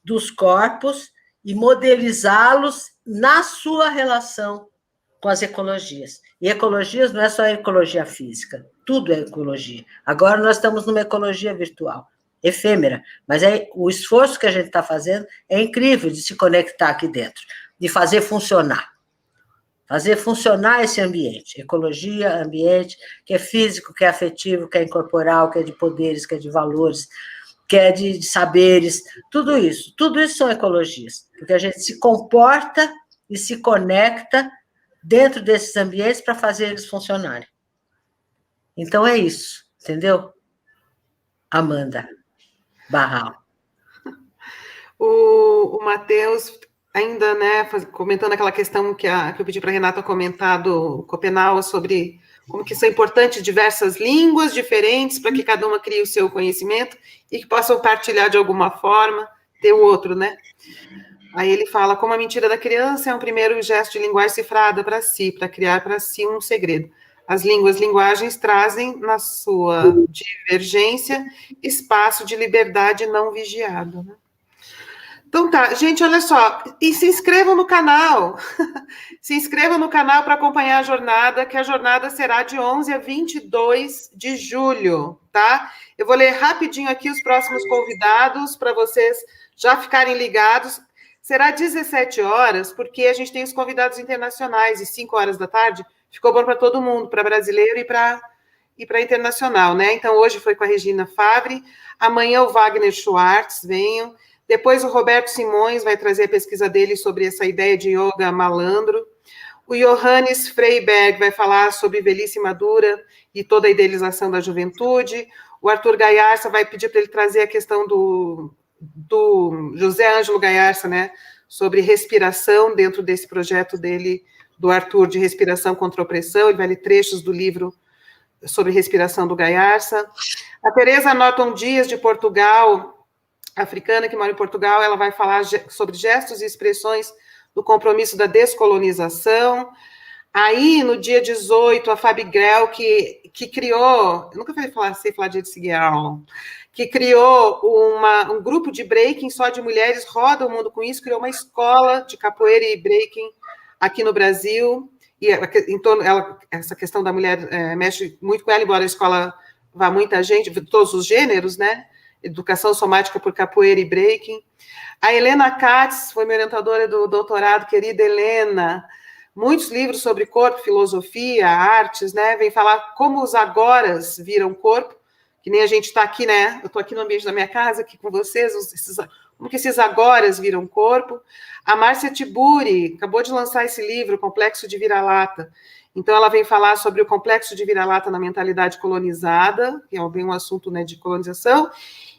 dos corpos e modelizá-los na sua relação com as ecologias. E ecologias não é só a ecologia física, tudo é ecologia. Agora nós estamos numa ecologia virtual, efêmera, mas o esforço que a gente está fazendo é incrível de se conectar aqui dentro, de fazer funcionar esse ambiente, ecologia, ambiente, que é físico, que é afetivo, que é incorporal, que é de poderes, que é de valores, que é de saberes, tudo isso são ecologias, porque a gente se comporta e se conecta dentro desses ambientes para fazer eles funcionarem. Então, é isso, entendeu? Amanda Barral. O Matheus, ainda, né, comentando aquela questão que eu pedi para a Renata comentar do Copenau, sobre como que são importantes diversas línguas diferentes para que cada uma crie o seu conhecimento e que possam partilhar de alguma forma, ter o outro, né? Aí ele fala, como a mentira da criança é um primeiro gesto de linguagem cifrada para si, para criar para si um segredo. As linguagens trazem, na sua divergência, espaço de liberdade não vigiado, né? Então tá, gente, olha só, e se inscrevam no canal, se inscrevam no canal para acompanhar a jornada, que a jornada será de 11 a 22 de julho, tá? Eu vou ler rapidinho aqui os próximos convidados, para vocês já ficarem ligados. será 17 horas, porque a gente tem os convidados internacionais, e 5 horas da tarde ficou bom para todo mundo, para brasileiro e para internacional, né? Então, hoje foi com a Regina Favre, amanhã o Wagner Schwartz, venham. Depois o Roberto Simões vai trazer a pesquisa dele sobre essa ideia de yoga malandro. O Johannes Freiberg vai falar sobre velhice madura e toda a idealização da juventude. O Arthur Gaiarsa vai pedir para ele trazer a questão do José Ângelo Gaiarsa, né, sobre respiração dentro desse projeto dele, do Arthur, de respiração contra a opressão. Ele vai ler trechos do livro sobre respiração do Gaiarsa. A Teresa Norton Dias, de Portugal, africana que mora em Portugal, ela vai falar sobre gestos e expressões do compromisso da descolonização. Aí, no dia 18, a Fabi Grell, que criou, eu nunca sei falar de Grell, que criou um grupo de breaking só de mulheres, roda o mundo com isso, criou uma escola de capoeira e breaking aqui no Brasil, e em torno, essa questão da mulher mexe muito com ela, embora a escola vá muita gente, de todos os gêneros, né? Educação somática por capoeira e breaking. A Helena Katz foi minha orientadora do doutorado, querida Helena. Muitos livros sobre corpo, filosofia, artes, né? Vem falar como os agoras viram corpo, que nem a gente está aqui, né? Eu estou aqui no ambiente da minha casa, aqui com vocês, como que esses agoras viram corpo. A Márcia Tiburi acabou de lançar esse livro, Complexo de Vira-Lata. Então, ela vem falar sobre o complexo de vira-lata na mentalidade colonizada, que é bem um assunto, né, de colonização.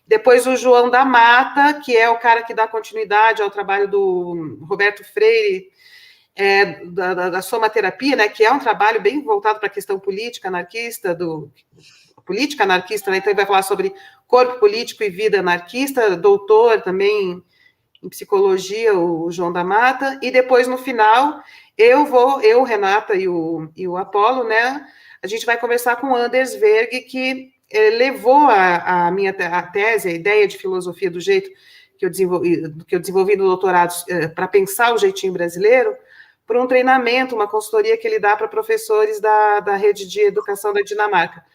Depois o João da Mata, que é o cara que dá continuidade ao trabalho do Roberto Freire, da somaterapia, né, que é um trabalho bem voltado para a questão política anarquista, política anarquista, né, então ele vai falar sobre corpo político e vida anarquista, doutor também em psicologia, o João da Mata, e depois, no final, eu, Renata e o Apolo, né, a gente vai conversar com o Anders Berg, que levou a minha tese, a ideia de filosofia do jeito que eu desenvolvi no doutorado, para pensar o jeitinho brasileiro, para um treinamento, uma consultoria que ele dá para professores da rede de educação da Dinamarca.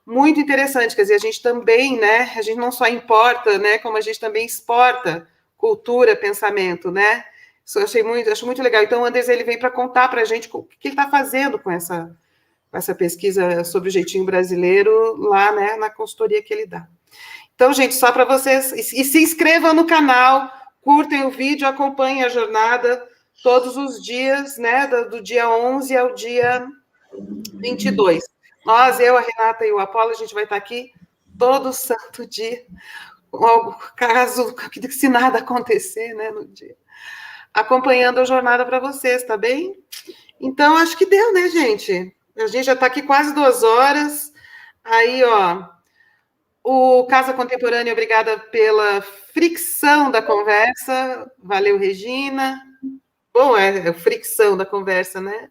Muito interessante, quer dizer, a gente também, né, a gente não só importa, né, como a gente também exporta cultura, pensamento, né, isso eu acho muito legal. Então, o Anders, ele vem para contar para a gente o que ele está fazendo com essa pesquisa sobre o jeitinho brasileiro lá, né, na consultoria que ele dá. Então, gente, só para vocês, e se inscrevam no canal, curtem o vídeo, acompanhem a jornada todos os dias, né, do dia 11 ao dia 22. Nós, eu, a Renata e o Apolo, a gente vai estar aqui todo santo dia, caso, se nada acontecer, né, no dia, acompanhando a jornada para vocês, tá bem? Então, acho que deu, né, gente? A gente já está aqui quase 2 horas. Aí, ó, o Casa Contemporânea, obrigada pela fricção da conversa. Valeu, Regina. Bom, é fricção da conversa, né?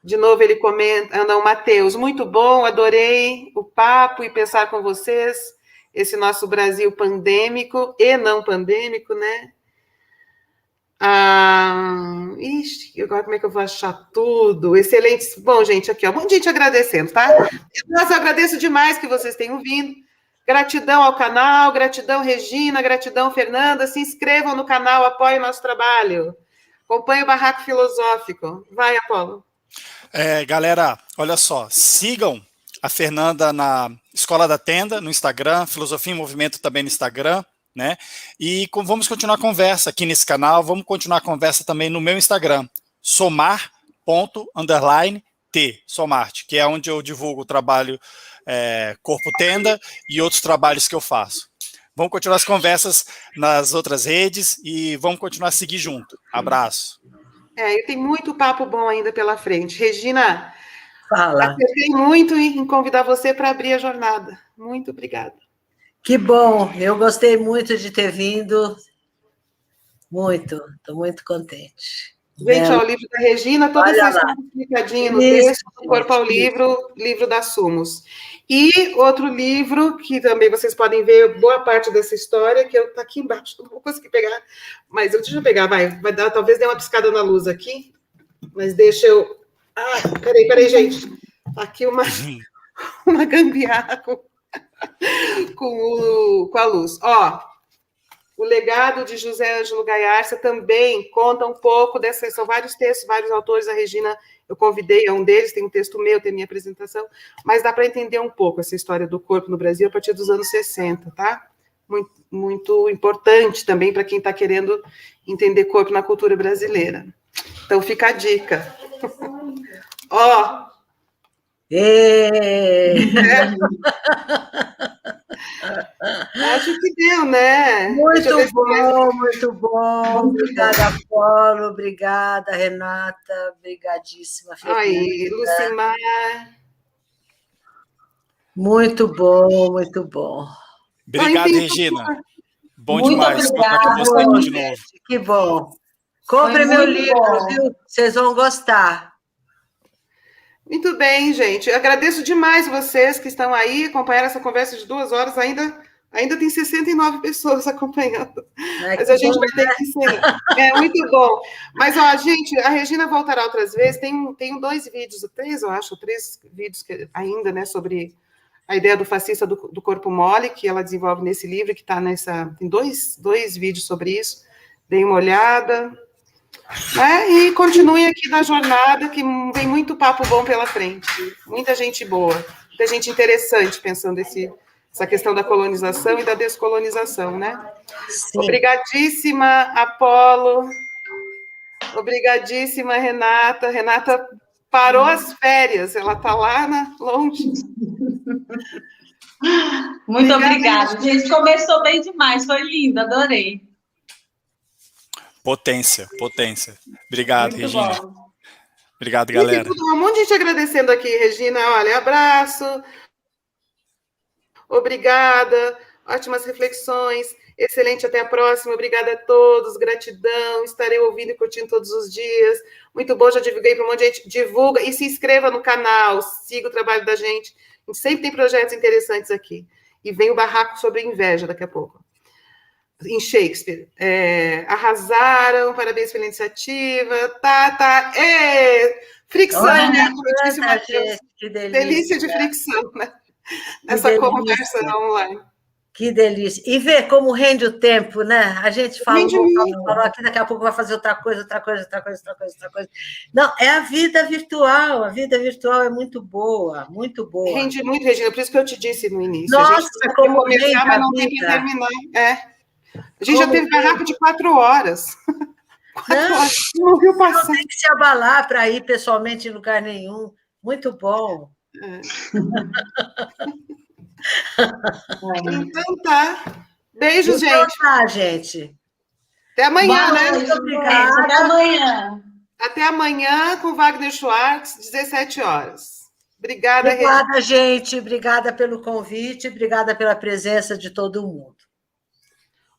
De novo, ele comenta, não, Matheus, muito bom, adorei o papo e pensar com vocês, esse nosso Brasil pandêmico e não pandêmico, né? Ixi, agora como é que eu vou achar tudo? Excelente. Bom, gente, aqui, ó, um monte de gente agradecendo, tá? Nossa, eu agradeço demais que vocês tenham vindo. Gratidão ao canal, gratidão, Regina, gratidão, Fernanda. Se inscrevam no canal, apoiem o nosso trabalho. Acompanhe o Barraco Filosófico. Vai, Apolo. Galera, olha só, sigam a Fernanda na Escola da Tenda, no Instagram, Filosofia em Movimento também no Instagram, né? E vamos continuar a conversa aqui nesse canal, vamos continuar a conversa também no meu Instagram, somar._t, Somarte, que é onde eu divulgo o trabalho Corpo Tenda e outros trabalhos que eu faço. Vamos continuar as conversas nas outras redes e vamos continuar a seguir junto. Abraço. Eu tenho muito papo bom ainda pela frente. Regina, fala. Acertei muito em convidar você para abrir a jornada. Muito obrigada. Que bom, eu gostei muito de ter vindo. Muito, estou muito contente. Gente, ó, o livro da Regina, toda essa história explicadinha no texto, do Corpo ao Livro, livro da Sumos. E outro livro, que também vocês podem ver boa parte dessa história, que está aqui embaixo, não vou conseguir pegar, mas deixa eu pegar, vai dar, talvez dê uma piscada na luz aqui, mas deixa eu... peraí, gente, tá aqui uma gambiarra com a luz. Ó, O Legado de José Ângelo Gaiarsa também conta um pouco dessa, são vários textos, vários autores, a Regina, eu convidei a um deles, tem um texto meu, tem minha apresentação, mas dá para entender um pouco essa história do corpo no Brasil a partir dos anos 60, tá? Muito, muito importante também para quem está querendo entender corpo na cultura brasileira. Então, fica a dica. Ó. Acho que deu, né? Muito bom, muito bom. Obrigada, Apolo. Obrigada, Renata. Obrigadíssima, Fernanda. Aí, Lucimar. Muito bom, muito bom. Obrigado, enfim, Regina. Bom muito demais contar com você aqui de novo. Que bom. Compre meu livro, viu? Vocês vão gostar. Muito bem, gente. Eu agradeço demais vocês que estão aí, acompanharam essa conversa de 2 horas. Ainda tem 69 pessoas acompanhando. Mas a gente vai ter que encerrar. É muito bom. Mas, ó, gente, a Regina voltará outras vezes. Tem 2 vídeos, 3, eu acho, 3 vídeos ainda, né, sobre a ideia do fascista do corpo mole, que ela desenvolve nesse livro, que está nessa... Tem dois vídeos sobre isso. Deem uma olhada. E continuem aqui na jornada, que vem muito papo bom pela frente. Muita gente boa, muita gente interessante pensando essa questão da colonização e da descolonização, né? Sim. Obrigadíssima, Apolo. Obrigadíssima, Renata. Renata parou as férias, ela está lá longe. Muito obrigada. Gente, começou bem demais, foi lindo, adorei. Potência. Obrigado, muito Regina. Bom. Obrigado, galera. Um monte de gente agradecendo aqui, Regina. Olha, abraço. Obrigada. Ótimas reflexões. Excelente, até a próxima. Obrigada a todos. Gratidão. Estarei ouvindo e curtindo todos os dias. Muito bom, já divulguei para um monte de gente. Divulga e se inscreva no canal. Siga o trabalho da gente. A gente sempre tem projetos interessantes aqui. E vem o barraco sobre inveja daqui a pouco. Em Shakespeare. Arrasaram, parabéns pela iniciativa. Fricção, né? Que delícia. Delícia de fricção, né? Nessa conversa online. Que delícia. E ver como rende o tempo, né? A gente falou aqui, daqui a pouco vai fazer outra coisa. Não, é a vida virtual. A vida virtual é muito boa, muito boa. Rende muito, Regina, por isso que eu te disse no início. Nossa, a gente como começar, mas não tem que terminar. A gente já teve barraco de 4 horas. 4 horas. Não viu passar. Não tem que se abalar para ir pessoalmente em lugar nenhum. Muito bom. Então tá. Beijos, então, gente. Tá, gente. Até amanhã, né? Muito obrigada. Até amanhã. Até amanhã com Wagner Schwartz, 17 horas. Obrigada, Regina. Gente. Obrigada pelo convite. Obrigada pela presença de todo mundo.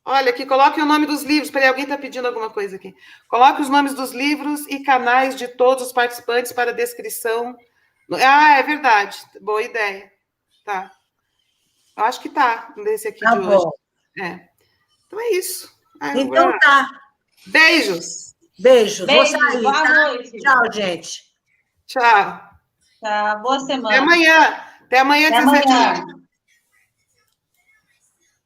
Olha, aqui, coloque o nome dos livros. Peraí, alguém está pedindo alguma coisa aqui. Coloque os nomes dos livros e canais de todos os participantes para descrição. É verdade. Boa ideia. Tá. Eu acho que tá, nesse aqui de hoje. Então é isso. Então tá. Beijos. Beijos. Vou sair, boa noite. Tchau, gente. Tchau. Boa semana. Até amanhã. Até amanhã, 17 horas.